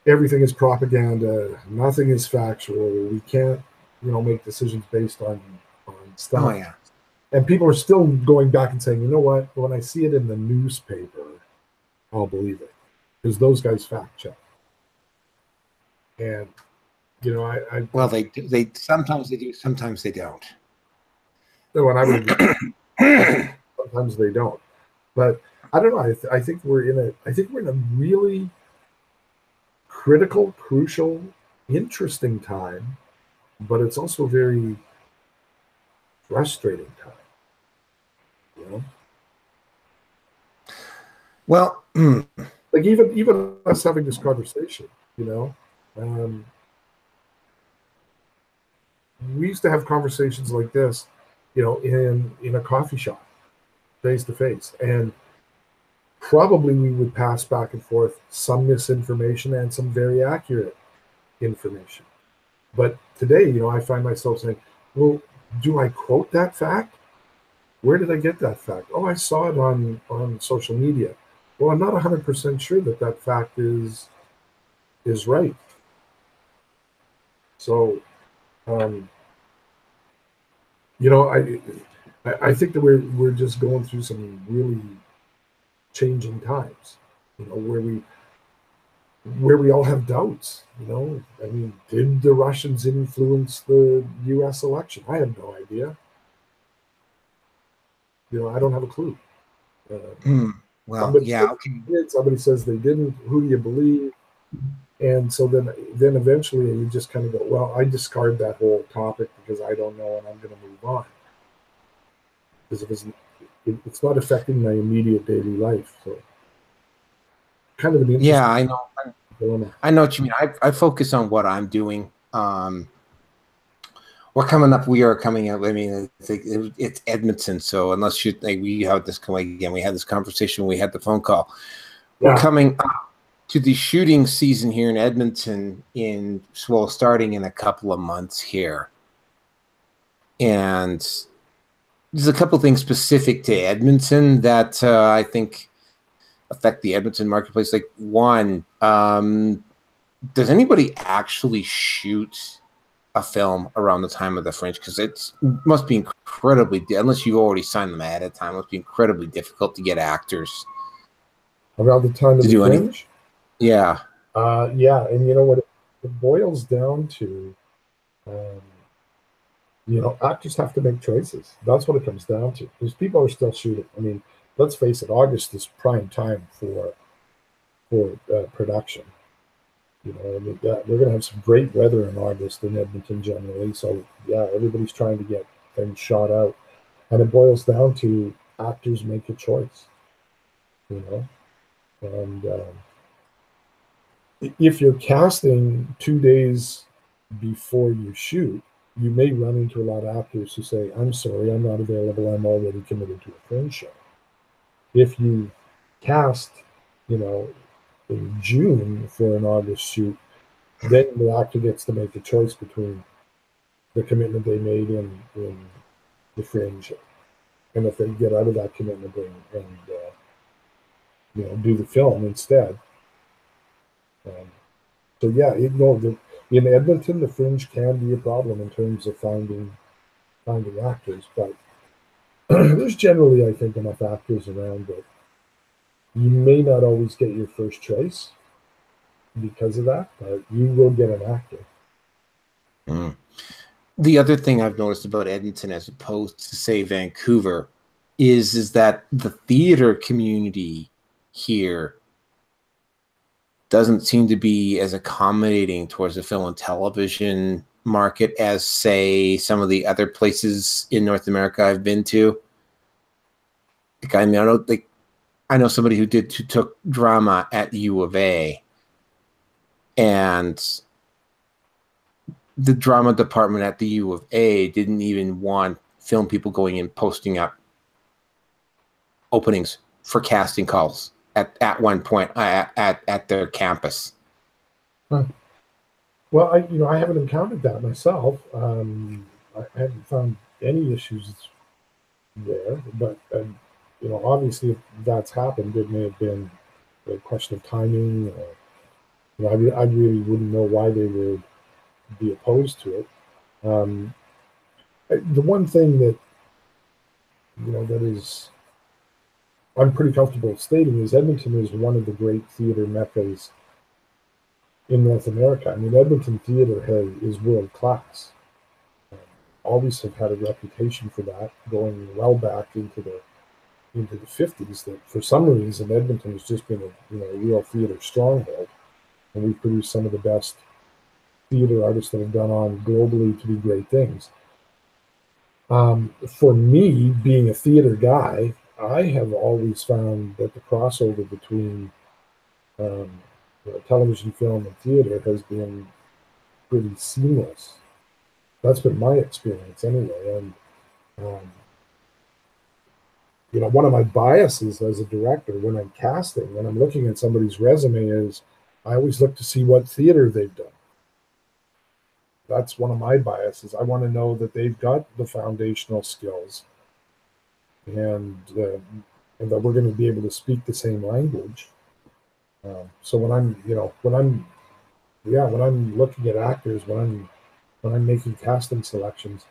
everything is propaganda, nothing is factual. We can't, make decisions based on Oh stuff. yeah. And people are still going back and saying, you know what? When I see it in the newspaper, I'll believe it, because those guys fact check. And Well, they sometimes they do, sometimes they don't. and I would agree. Sometimes they don't, but I don't know. I think we're in a really critical, crucial, interesting time, but it's also very frustrating time. You know, Well, like even us having this conversation, um, we used to have conversations like this, in a coffee shop, face to face, and probably we would pass back and forth some misinformation and some very accurate information. But today, I find myself saying, well, do I quote that fact? Where did I get that fact? Oh, I saw it on social media. Well, I'm not 100% sure that fact is right. So, um, I think that we're just going through some really changing times, where we all have doubts. I mean, did the Russians influence the U.S. election? I have no idea. I don't have a clue. well, Somebody yeah, says okay. they did, somebody says they didn't. Who do you believe? And so then eventually you just kind of go, well, I discard that whole topic because I don't know, and I'm going to move on because it's not affecting my immediate daily life. So kind of an Yeah, interesting I know. dilemma. I know what you mean. I focus on what I'm doing. We're coming up. We are coming up. I mean, it's Edmonton, so unless we have this again, we had this conversation. We had the phone call. We're Yeah. coming up to the shooting season here in Edmonton starting in a couple of months here, and there's a couple of things specific to Edmonton that I think affect the Edmonton marketplace. Like one, does anybody actually shoot a film around the time of the Fringe? Because it must be incredibly, unless you already signed them ahead of time, it must be incredibly difficult to get actors Around the time of to the do Fringe? anything. Yeah. Yeah, and you know what it boils down to, um, actors have to make choices. That's what it comes down to. Because people are still shooting. I mean, let's face it, August is prime time for production. I mean, yeah, we're going to have some great weather in August in Edmonton generally. So yeah, everybody's trying to get things shot out, and it boils down to actors make a choice. And if you're casting 2 days before you shoot, you may run into a lot of actors who say, I'm sorry, I'm not available. I'm already committed to a Fringe show. If you cast, in June for an August shoot, then the actor gets to make a choice between the commitment they made in the Fringe, and if they get out of that commitment and do the film instead. So yeah, in Edmonton, the Fringe can be a problem in terms of finding actors, but there's generally, I think, enough actors around that you may not always get your first choice because of that, but you will get an actor. Mm. The other thing I've noticed about Edmonton, as opposed to say Vancouver, is that the theater community here doesn't seem to be as accommodating towards the film and television market as, say, some of the other places in North America I've been to. Like, I know somebody who took drama at U of A, and the drama department at the U of A didn't even want film people going in posting up openings for casting calls at one point at their campus. Huh. Well, I haven't encountered that myself. I haven't found any issues there, but obviously, if that's happened, it may have been a question of timing. I really wouldn't know why they would be opposed to it. Um, the one thing that that is I'm pretty comfortable stating is Edmonton is one of the great theater meccas in North America. I mean, Edmonton theater is world class. Um, Always have had a reputation for that, going well back into the 50s. That for some reason Edmonton has just been a real theater stronghold, and we've produced some of the best theater artists that have gone on globally to do great things. For me, being a theater guy, I have always found that the crossover between um, television, film, and theater has been pretty seamless. That's been my experience anyway. And um, one of my biases as a director when I'm casting, when I'm looking at somebody's resume, is I always look to see what theater they've done. That's one of my biases. I want to know that they've got the foundational skills, and that we're going to be able to speak the same language. So when I'm looking at actors, when I'm making casting selections,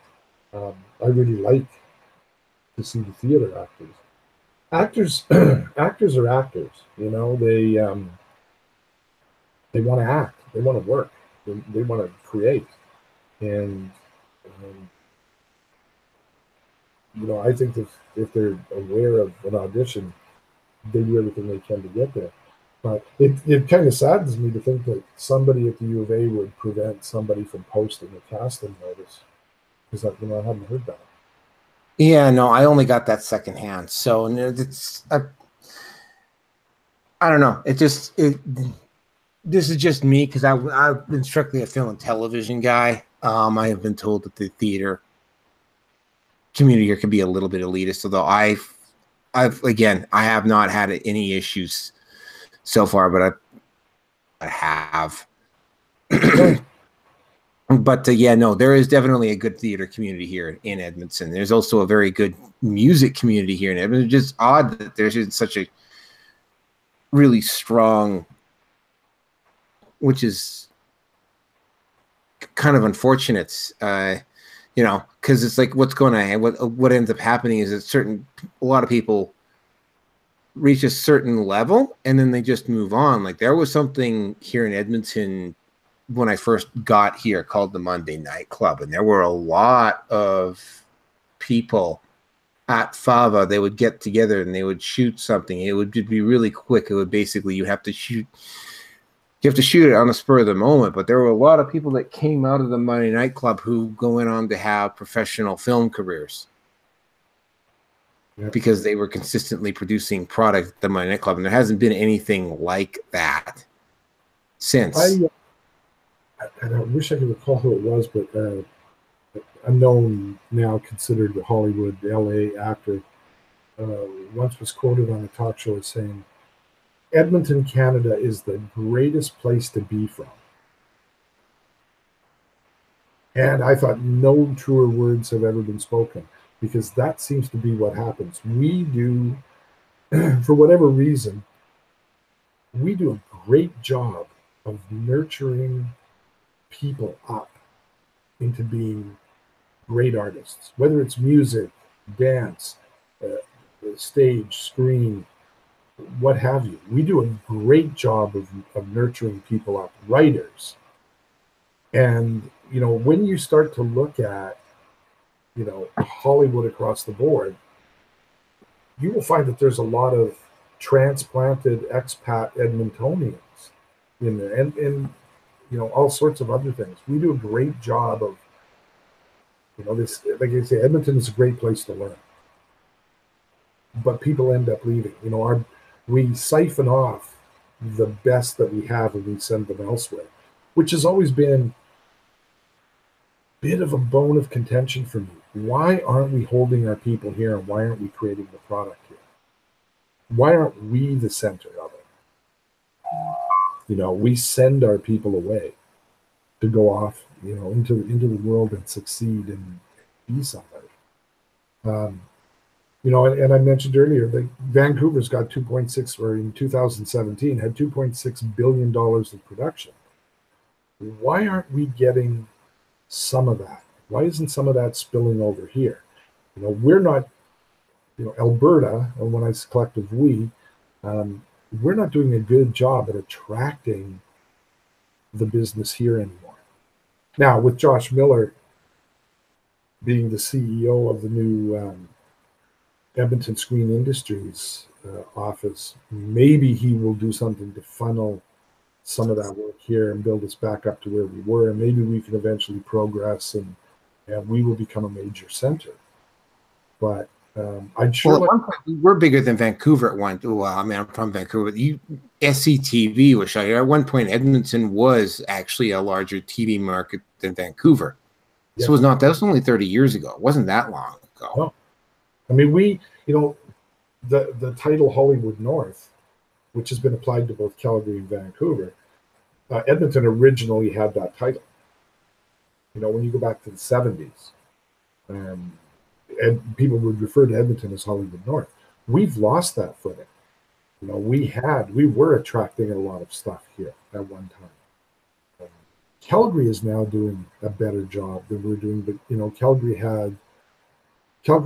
I really like to see the theater actors. Actors, actors are actors. They want to act. They want to work. They want to create. And um, I think if they're aware of an audition, they do everything they can to get there. But it kind of saddens me to think that somebody at the U of A would prevent somebody from posting a casting notice, because I haven't heard that. Yeah, no, I only got that secondhand. So I don't know. This is just me, because I've been strictly a film and television guy. I have been told that the theater community here can be a little bit elitist, although I have not had any issues so far, but I have. But yeah, no, there is definitely a good theater community here in Edmonton. There's also a very good music community here in Edmonton. It's just odd that there's such a really strong, which is kind of unfortunate, because it's like what's going on. What ends up happening is that a lot of people reach a certain level and then they just move on. Like there was something here in Edmonton when I first got here called the Monday Night Club, and there were a lot of people at Fava. They would get together and they would shoot something. It would be really quick. It would basically you have to shoot it on the spur of the moment. But there were a lot of people that came out of the Monday Night Club who go on to have professional film careers. Yep. Because they were consistently producing product at the Monday Night Club, and there hasn't been anything like that since. I wish I could recall who it was, but a known, now considered a Hollywood, LA actor, once was quoted on a talk show as saying, "Edmonton, Canada is the greatest place to be from." And I thought no truer words have ever been spoken, because that seems to be what happens. We do, for whatever reason, we do a great job of nurturing people up into being great artists, whether it's music, dance, stage, screen, what have you. We do a great job of nurturing people up, writers. And, when you start to look at, Hollywood across the board, you will find that there's a lot of transplanted expat Edmontonians in there, and all sorts of other things. We do a great job of, this, like I say, Edmonton is a great place to learn, but people end up leaving. We siphon off the best that we have and we send them elsewhere, which has always been a bit of a bone of contention for me. Why aren't we holding our people here, and why aren't we creating the product here? Why aren't we the center of it? We send our people away to go off, into the world and succeed and be somebody. You know, and I mentioned earlier that Vancouver's got 2.6, or in 2017 had $2.6 billion of production. Why aren't we getting some of that? Why isn't some of that spilling over here? You know, we're not, you know, Alberta, and when I say collective we, we're not doing a good job at attracting the business here anymore. Now, with Josh Miller being the CEO of the new Edmonton Screen Industries office, maybe he will do something to funnel some of that work here and build us back up to where we were. And maybe we can eventually progress and we will become a major center. But I'd sure. Well, at one point, we were bigger than Vancouver at one. Well, I mean, I'm from Vancouver. SCTV was shut. At one point, Edmonton was actually a larger TV market than Vancouver. This was not. That was only 30 years ago. It wasn't that long ago. No. I mean, you know, the title Hollywood North, which has been applied to both Calgary and Vancouver, Edmonton originally had that title. You know, when you go back to the 70s, and people would refer to Edmonton as Hollywood North. We've lost that footing. You know, we were attracting a lot of stuff here at one time. Calgary is now doing a better job than we're doing, but you know, Calgary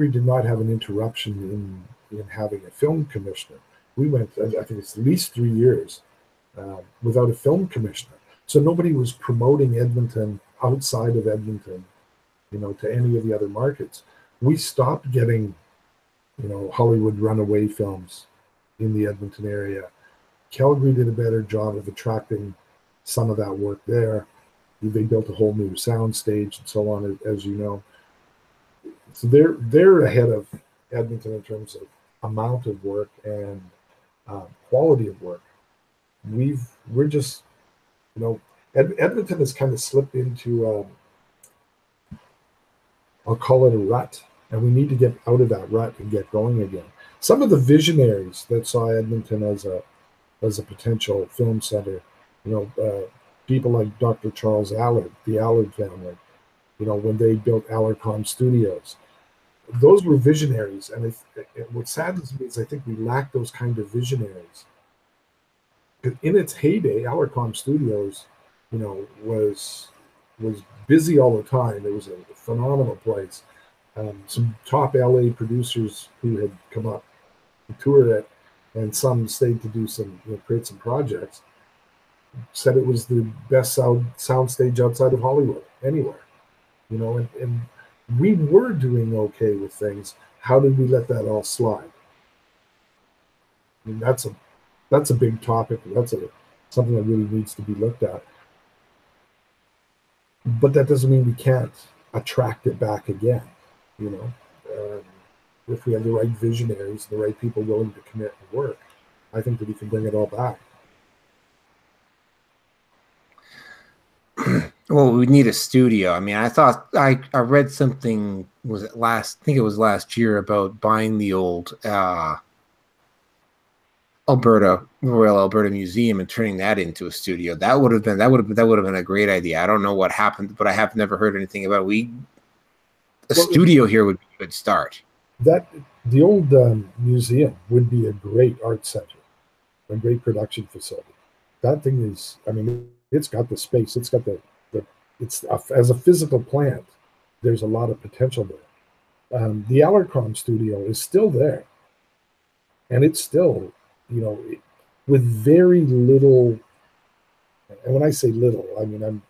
did not have an interruption in having a film commissioner. We went, I think it's at least 3 years without a film commissioner. So nobody was promoting Edmonton outside of Edmonton, you know, to any of the other markets. We stopped getting, you know, Hollywood runaway films in the Edmonton area. Calgary did a better job of attracting some of that work there. They built a whole new sound stage and so on, as you know. So they're ahead of Edmonton in terms of amount of work and quality of work. We're just, you know, Edmonton has kind of slipped into I'll call it a rut, and we need to get out of that rut and get going again. Some of the visionaries that saw Edmonton as a potential film center, you know, people like Dr. Charles Allard, the Allard family, you know, when they built Alarcom Studios, those were visionaries. And what saddens me is I think we lack those kind of visionaries. In its heyday, Alarcom Studios, you know, was busy all the time. It was a phenomenal place. Some top LA producers who had come up and toured it, and some stayed to do some, you know, create some projects, said it was the best sound stage outside of Hollywood, anywhere. You know, and we were doing okay with things. How did we let that all slide? I mean, that's a big topic. That's something that really needs to be looked at. But that doesn't mean we can't attract it back again. You know, if we have the right visionaries, the right people willing to commit and work, I think that we can bring it all back. Well, we need a studio. I mean, I thought I read something, was it last? I think it was last year, about buying the old Royal Alberta Museum and turning that into a studio. That would have been a great idea. I don't know what happened, but I have never heard anything about it. Studio here would be a good start. The old museum would be a great art center, a great production facility. That thing is, I mean, it's got the space. It's got as a physical plant, there's a lot of potential there. The Alarcom studio is still there, and it's still, you know, with very little. And when I say little, I mean I'm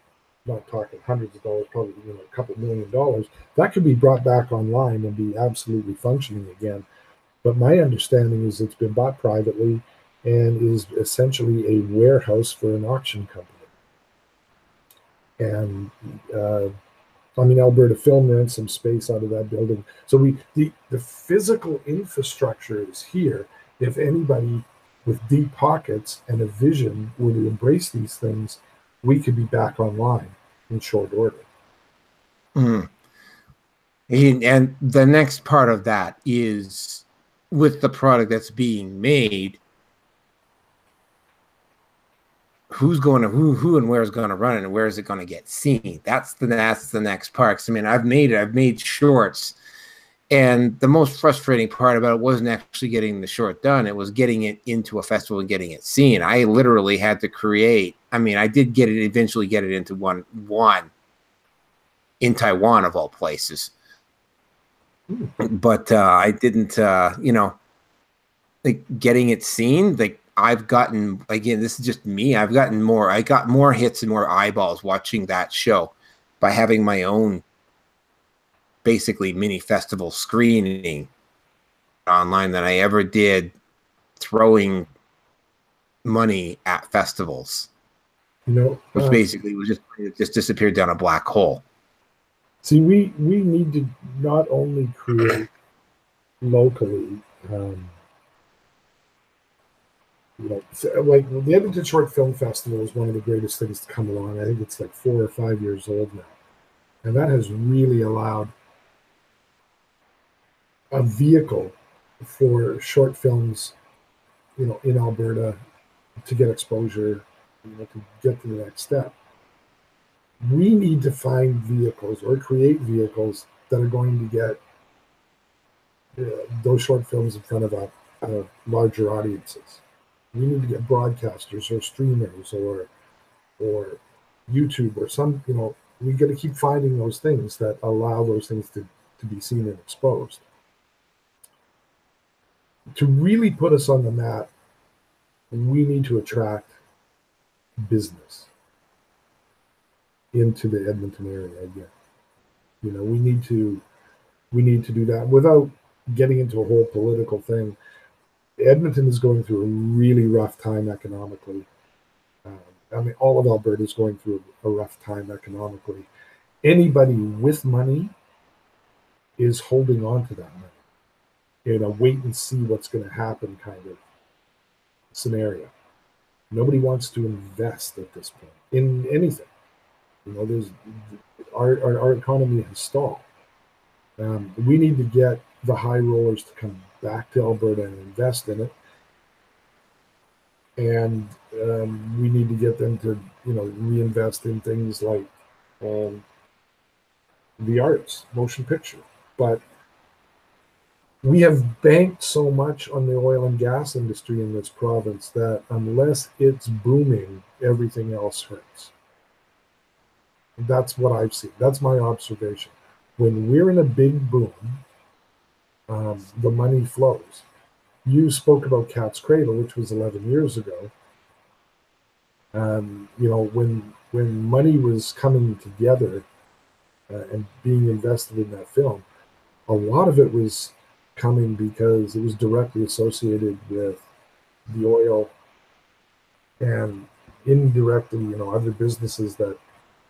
not talking hundreds of dollars, probably, you know, a couple $1 million. That could be brought back online and be absolutely functioning again. But my understanding is it's been bought privately and is essentially a warehouse for an auction company. And I mean, Alberta Film rents some space out of that building. So the physical infrastructure is here. If anybody with deep pockets and a vision were to embrace these things, we could be back online in short order. Mm. And the next part of that is, with the product that's being made, who and where is going to run it, and where is it going to get seen? That's the next part. I mean, I've made shorts And the most frustrating part about it wasn't actually getting the short done. It was getting it into a festival and getting it seen. I literally had to create. I mean, I did eventually get it into one in Taiwan of all places. But I didn't, like getting it seen. Like I've gotten, again, this is just me. I got more hits and more eyeballs watching that show by having my own basically mini festival screening online than I ever did throwing money at festivals. Which basically was just disappeared down a black hole. See, we need to not only create locally, like the Edmonton Short Film Festival is one of the greatest things to come along. I think it's like 4 or 5 years old now, and that has really allowed a vehicle for short films, in Alberta to get exposure, to get to the next step. We need to find vehicles or create vehicles that are going to get those short films in front of larger audiences. We need to get broadcasters or streamers or YouTube or some, we got to keep finding those things that allow those things to be seen and exposed. To really put us on the map, we need to attract business into the Edmonton area again. We need to do that without getting into a whole political thing. Edmonton is going through a really rough time economically. I mean, all of Alberta is going through a rough time economically. Anybody with money is holding on to that money in a wait and see what's going to happen kind of scenario. Nobody wants to invest at this point in anything. There's our economy has stalled. We need to get the high rollers to come back to Alberta and invest in it, and we need to get them to reinvest in things like the arts, motion picture. But we have banked so much on the oil and gas industry in this province that unless it's booming, everything else hurts. That's what I've seen. That's my observation. When we're in a big boom, the money flows. You spoke about Cat's Cradle, which was 11 years ago. When money was coming together and being invested in that film, a lot of it was coming because it was directly associated with the oil and indirectly, other businesses that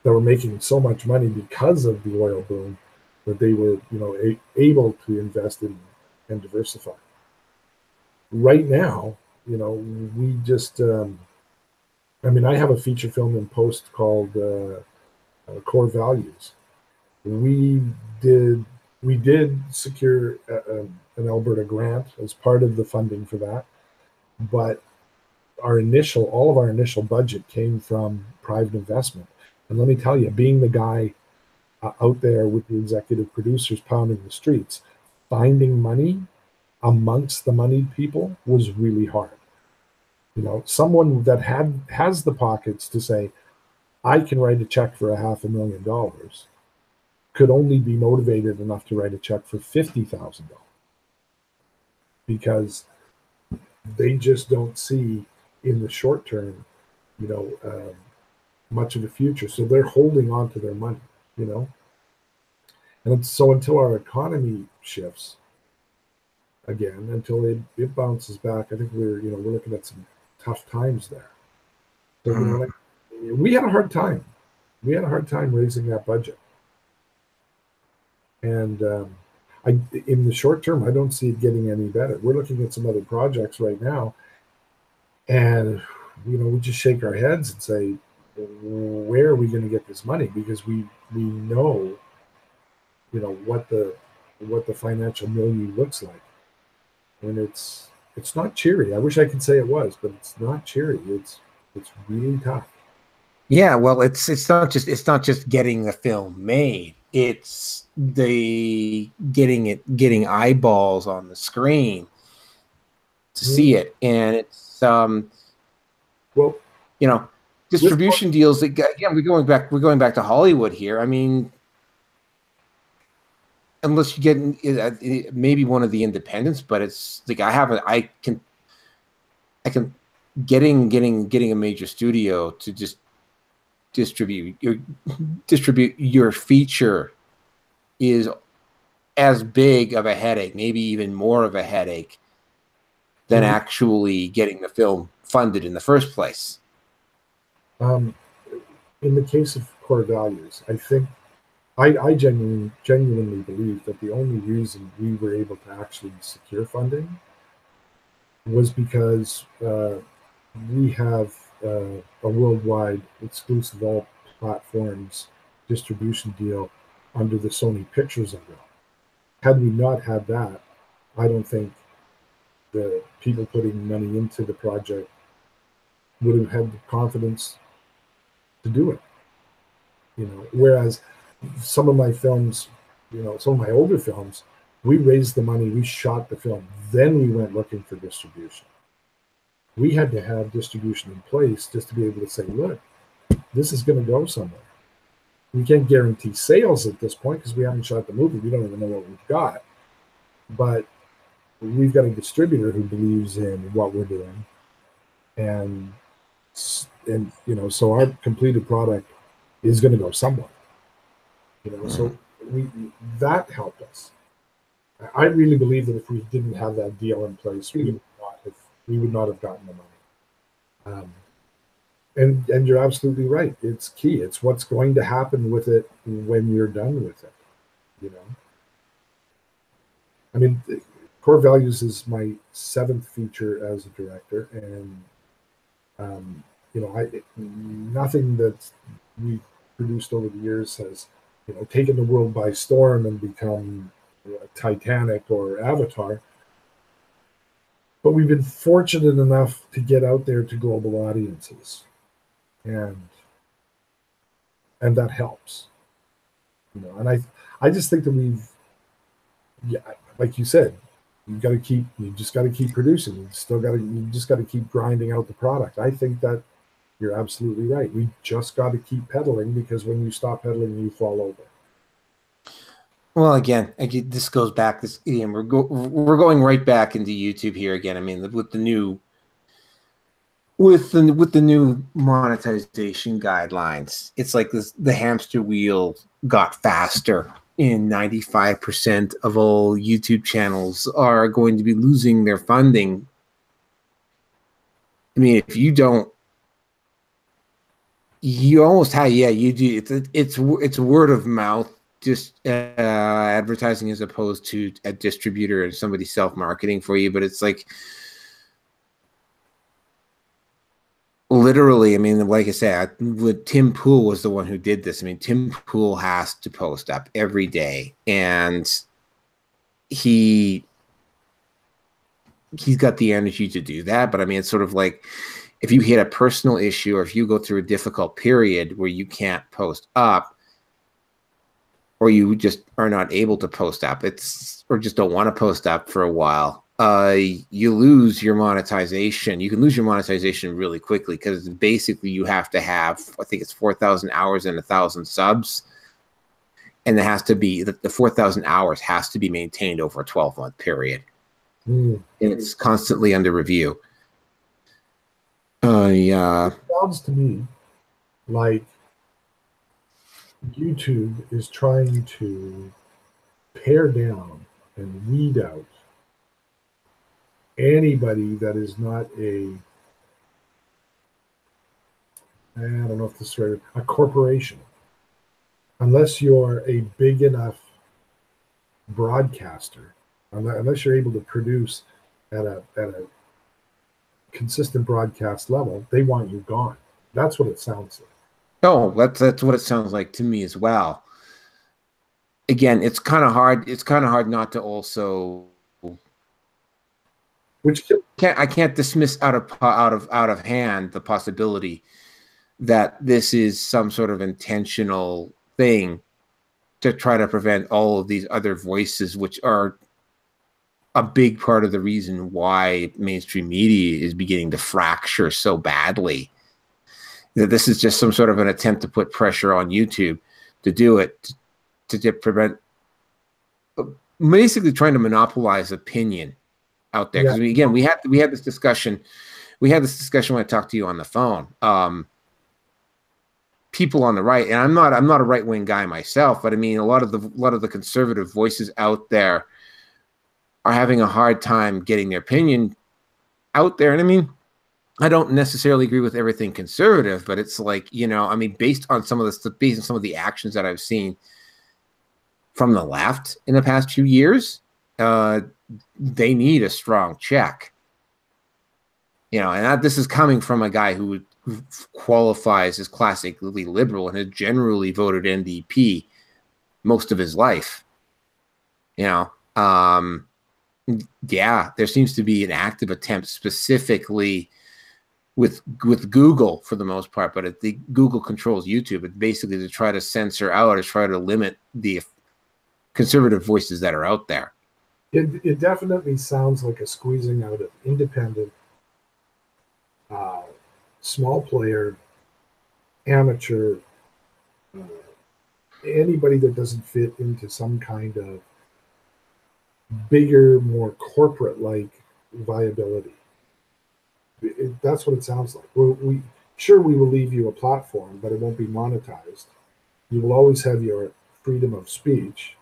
were making so much money because of the oil boom that they were, able to invest in and diversify. Right now, we just, I have a feature film in post called Core Values. We did secure an Alberta grant as part of the funding for that, but all of our initial budget came from private investment. And let me tell you, being the guy out there with the executive producers pounding the streets, finding money amongst the moneyed people was really hard. Someone that has the pockets to say, I can write a check for $500,000 could only be motivated enough to write a check for $50,000 because they just don't see in the short term, much of the future. So they're holding on to their money, And so until our economy shifts again, until it bounces back, I think we're looking at some tough times there. So, we had a hard time. We had a hard time raising that budget. And in the short term, I don't see it getting any better. We're looking at some other projects right now, and we just shake our heads and say, where are we going to get this money? Because we know, what the financial milieu looks like, and it's not cheery. I wish I could say it was, but it's not cheery. It's really tough. Yeah, well, it's not just getting the film made. it's the getting eyeballs on the screen to see it, and it's well, you know, distribution deals. Again, we're going back to Hollywood here. I mean, unless you get maybe one of the independents, but it's like I can getting a major studio to just distribute your feature is as big of a headache, maybe even more of a headache than actually getting the film funded in the first place. In the case of core values, I think I genuinely believe that the only reason we were able to actually secure funding was because we have a worldwide exclusive all platforms distribution deal under the Sony Pictures umbrella. Had we not had that, I don't think the people putting money into the project would have had the confidence to do it. Whereas some of my films, some of my older films, we raised the money, we shot the film, then we went looking for distribution. We had to have distribution in place just to be able to say, look, this is going to go somewhere. We can't guarantee sales at this point because we haven't shot the movie. We don't even know what we've got. But we've got a distributor who believes in what we're doing. And so our completed product is going to go somewhere. So that helped us. I really believe that if we didn't have that deal in place, we would not have gotten the money. And you're absolutely right. It's key. It's what's going to happen with it when you're done with it. I mean, Core Values is my 7th feature as a director, and nothing that we've produced over the years has taken the world by storm and become Titanic or Avatar. But we've been fortunate enough to get out there to global audiences, and that helps. And I just think that like you said, you just got to keep producing. You just got to keep grinding out the product. I think that you're absolutely right. We just got to keep pedaling, because when you stop pedaling, you fall over. Well, again, this goes back. We're going right back into YouTube here again. I mean, with the new monetization guidelines, it's like the hamster wheel got faster, and 95% of all YouTube channels are going to be losing their funding. I mean, if you don't, you almost have, you do. It's word of mouth, just advertising, as opposed to a distributor and somebody self-marketing for you. But it's like, literally, I mean, like I said, Tim Pool was the one who did this. I mean, Tim Pool has to post up every day, and he's got the energy to do that. But I mean, it's sort of like, if you hit a personal issue, or if you go through a difficult period where you can't post up, or you just are not able to post up, or just don't want to post up for a while, you lose your monetization. You can lose your monetization really quickly, because basically you have to have, I think it's 4,000 hours and 1,000 subs. And it has to be, the 4,000 hours has to be maintained over a 12-month period. And it's constantly under review. It sounds to me like YouTube is trying to pare down and weed out anybody that is not I don't know if this is right, a corporation. Unless you're a big enough broadcaster, unless you're able to produce at a consistent broadcast level, they want you gone. That's what it sounds like. Oh, that's what it sounds like to me as well. Again, it's kind of hard. It's kind of hard not to also, I can't dismiss out of hand the possibility that this is some sort of intentional thing to try to prevent all of these other voices, which are a big part of the reason why mainstream media is beginning to fracture so badly. That this is just some sort of an attempt to put pressure on YouTube to do it, to prevent, basically trying to monopolize opinion out there. Because again, we had this discussion. We had this discussion when I talked to you on the phone. People on the right, and I'm not a right-wing guy myself, but I mean, a lot of the conservative voices out there are having a hard time getting their opinion out there. And I mean, I don't necessarily agree with everything conservative, but it's like, you know, I mean, based on some of the actions that I've seen from the left in the past few years, they need a strong check. You know, and this is coming from a guy who qualifies as classically liberal and has generally voted NDP most of his life. You know, yeah, there seems to be an active attempt specifically with Google for the most part, but Google controls YouTube. It's basically to try to censor out or try to limit the conservative voices that are out there. It definitely sounds like a squeezing out of independent, small player, amateur, anybody that doesn't fit into some kind of bigger, more corporate-like viability. That's what it sounds like. We will leave you a platform, but it won't be monetized. You will always have your freedom of speech,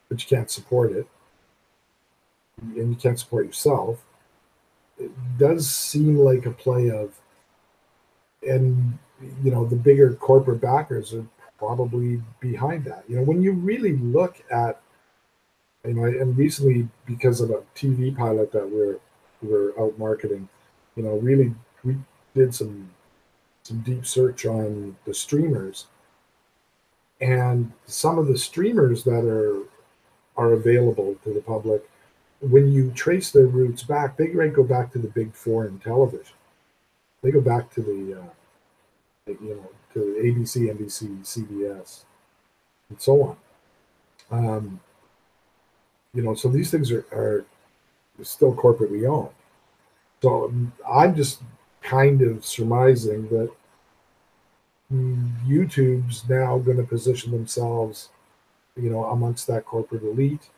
but you can't support it, and you can't support yourself. It does seem like a play of, and you know, the bigger corporate backers are probably behind that. You know, when you really look at, you know, and recently because of a TV pilot that we're out marketing, you know, really we did some deep search on the streamers, and some of the streamers that are available to the public, when you trace their roots back, they go back to the big four in television. They go back to the to ABC, NBC, CBS, and so on. You know, so these things are still corporately owned. So I'm just kind of surmising that YouTube's now going to position themselves, you know, amongst that corporate elite,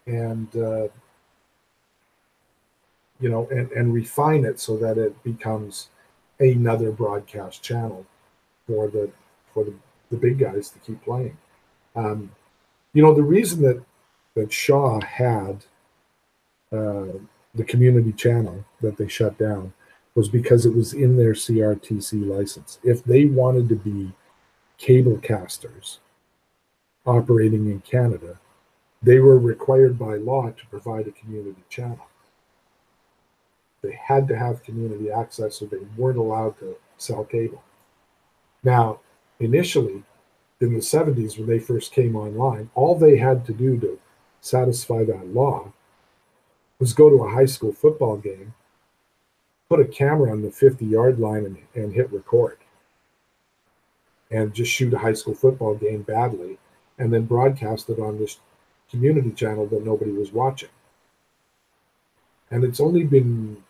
and you know, and refine it so that it becomes another broadcast channel for the big guys to keep playing. You know, the reason that Shaw had the community channel that they shut down was because it was in their CRTC license. If they wanted to be cable casters operating in Canada, they were required by law to provide a community channel. They had to have community access, so they weren't allowed to sell cable. Now, initially, in the 70s, when they first came online, all they had to do to satisfy that law was go to a high school football game, put a camera on the 50-yard line and hit record, and just shoot a high school football game badly, and then broadcast it on this community channel that nobody was watching. And it's only been,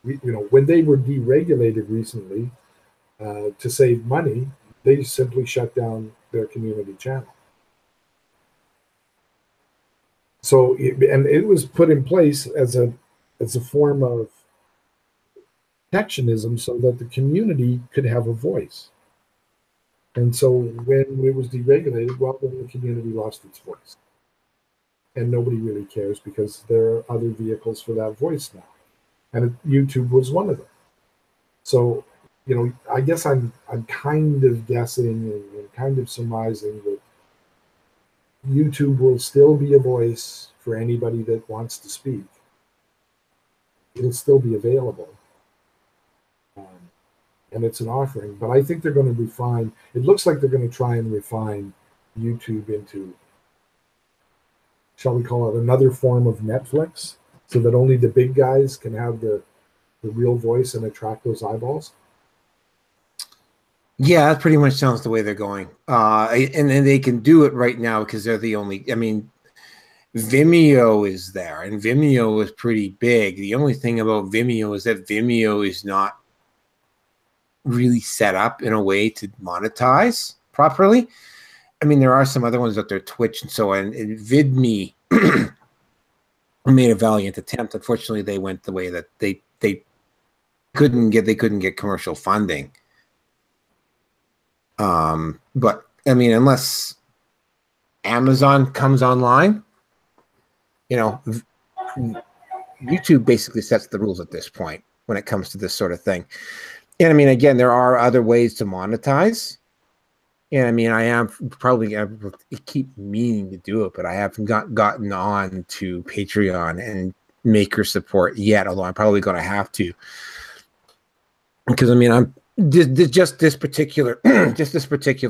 you know, when they were deregulated recently to save money, they simply shut down their community channel. So, it was put in place as a form of protectionism so that the community could have a voice. And so when it was deregulated, well, then the community lost its voice. And nobody really cares because there are other vehicles for that voice now. And YouTube was one of them. So, you know, I guess I'm kind of guessing and kind of surmising that YouTube will still be a voice for anybody that wants to speak. It'll still be available. And it's an offering. But I think they're going to refine, it looks like they're going to try and refine YouTube into, shall we call it, another form of Netflix, so that only the big guys can have the real voice and attract those eyeballs. Yeah, that pretty much sounds the way they're going. And then they can do it right now because they're the only. I mean, Vimeo is there, and Vimeo is pretty big. The only thing about Vimeo is that Vimeo is not really set up in a way to monetize properly. I mean, there are some other ones out there, Twitch and so on. And VidMe made a valiant attempt. Unfortunately, they went the way that they couldn't get commercial funding. But I mean, unless Amazon comes online, you know, YouTube basically sets the rules at this point when it comes to this sort of thing. And I mean, again, there are other ways to monetize. And I mean, I am probably I keep meaning to do it, but I haven't gotten on to Patreon and maker support yet. Although I'm probably going to have to, because I mean, I'm just this particular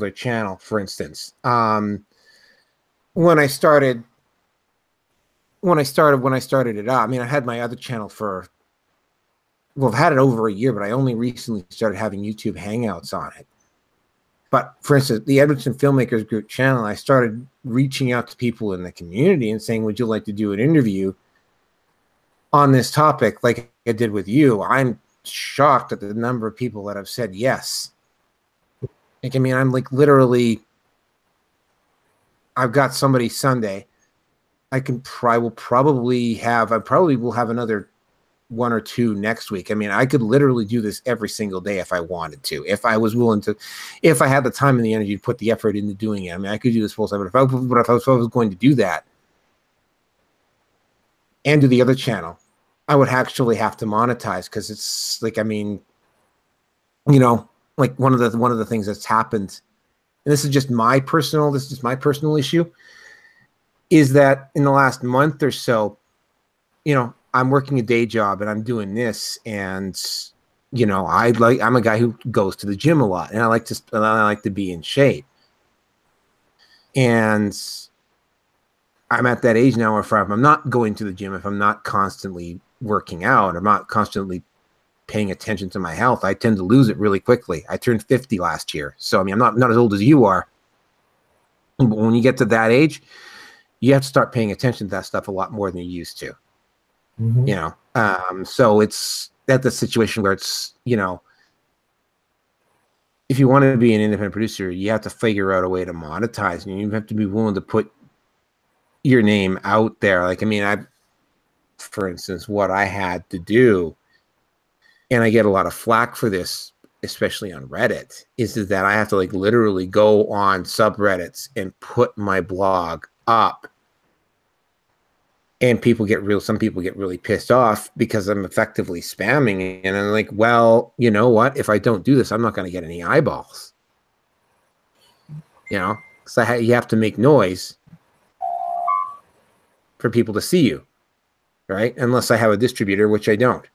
channel, for instance. When I started it up, I mean, I had my other channel for, well, I've had it over a year, but I only recently started having YouTube Hangouts on it. But for instance, the Edmonton Filmmakers Group channel, I started reaching out to people in the community and saying, would you like to do an interview on this topic like I did with you? I'm shocked at the number of people that have said yes. Like, I mean, I'm like literally, I've got somebody Sunday. I will probably have another one or two next week. I mean, I could literally do this every single day if I wanted to, if I was willing to, if I had the time and the energy to put the effort into doing it. I mean, I could do this full time, but if I was going to do that and do the other channel, I would actually have to monetize, because it's like, I mean, you know, like one of the things that's happened, and this is just my personal issue, is that in the last month or so, you know, I'm working a day job and I'm doing this, and you know, I'm a guy who goes to the gym a lot, and I like to be in shape. And I'm at that age now where if I'm not going to the gym, if I'm not constantly working out, I'm not constantly paying attention to my health, I tend to lose it really quickly. I turned 50 last year, so I mean, I'm not as old as you are, but when you get to that age, you have to start paying attention to that stuff a lot more than you used to. Mm-hmm. You know, so it's at the situation where it's, you know, if you want to be an independent producer, you have to figure out a way to monetize, and you have to be willing to put your name out there. Like, I mean, for instance, what I had to do, and I get a lot of flack for this, especially on Reddit, is that I have to like literally go on subreddits and put my blog up. And some people get really pissed off because I'm effectively spamming. And I'm like, well, you know what? If I don't do this, I'm not going to get any eyeballs. You know, so you have to make noise for people to see you, right? Unless I have a distributor, which I don't.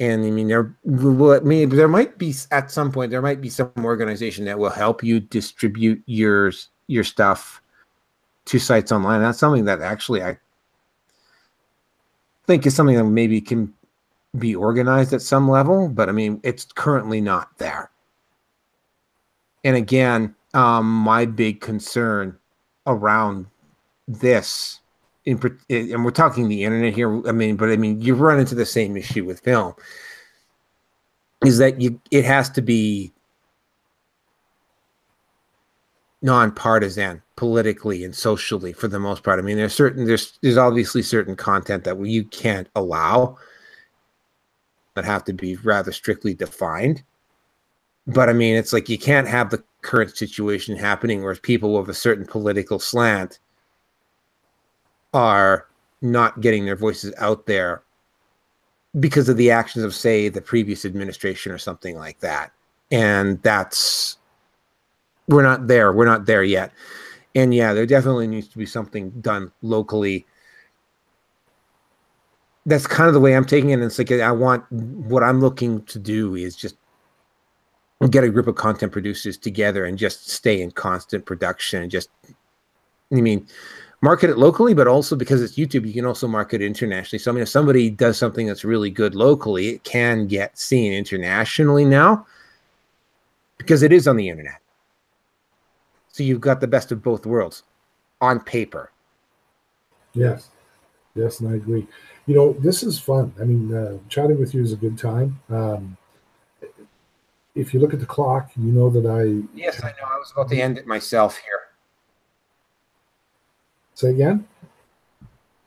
And I mean, there might be at some point, there might be some organization that will help you distribute your stuff to sites online. That's something that actually I think is something that maybe can be organized at some level, but I mean, it's currently not there. And again, my big concern around this, and we're talking the internet here, I mean, but I mean, you run into the same issue with film, is that it has to be nonpartisan politically and socially for the most part. I mean, there's obviously certain content that you can't allow that have to be rather strictly defined. But I mean, it's like you can't have the current situation happening where people with a certain political slant are not getting their voices out there because of the actions of, say, the previous administration or something like that. And we're not there yet. And yeah, there definitely needs to be something done locally. That's kind of the way I'm taking it. And it's like, what I'm looking to do is just get a group of content producers together and just stay in constant production and just, I mean, market it locally, but also because it's YouTube, you can also market it internationally. So I mean, if somebody does something that's really good locally, it can get seen internationally now. because it is on the internet. So you've got the best of both worlds on paper. Yes. Yes, and I agree. You know, this is fun. I mean, chatting with you is a good time. If you look at the clock, you know that I... Yes, I know. I was about to end it myself here. Say again?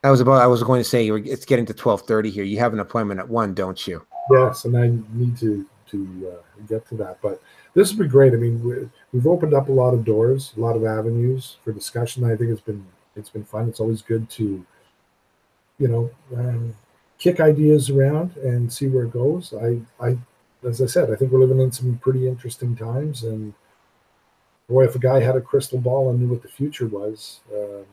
I was going to say it's getting to 12:30 here. You have an appointment at 1, don't you? Yes, and I need to get to that. But this has been great. I mean, we've opened up a lot of doors, a lot of avenues for discussion. I think it's been fun. It's always good to, you know, kick ideas around and see where it goes. I as I said, I think we're living in some pretty interesting times. And boy, if a guy had a crystal ball and knew what the future was, you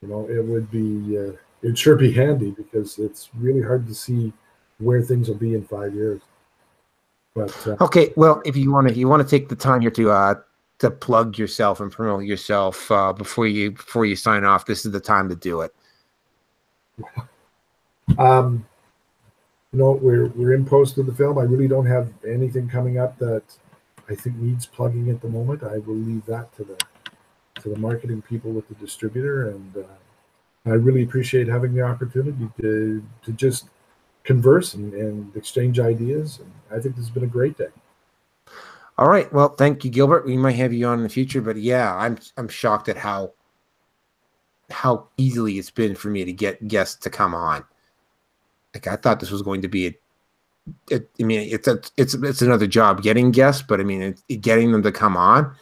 know, it would be it'd sure be handy, because it's really hard to see where things will be in 5 years. But okay, well, if you want to take the time here to plug yourself and promote yourself before you sign off, this is the time to do it. You know, we're in post of the film. I really don't have anything coming up that I think needs plugging at the moment. I will leave that to the marketing people with the distributor, and I really appreciate having the opportunity to just converse and exchange ideas. And I think this has been a great day. All right. Well, thank you, Gilbert. We might have you on in the future, but yeah, I'm shocked at how easily it's been for me to get guests to come on. Like, I thought this was going to be I mean, it's another job getting guests, but I mean, getting them to come on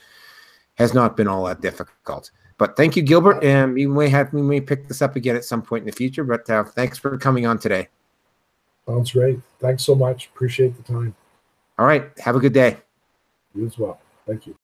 has not been all that difficult. But thank you, Gilbert, and we may pick this up again at some point in the future. But thanks for coming on today. Sounds great. Thanks so much. Appreciate the time. All right. Have a good day. You as well. Thank you.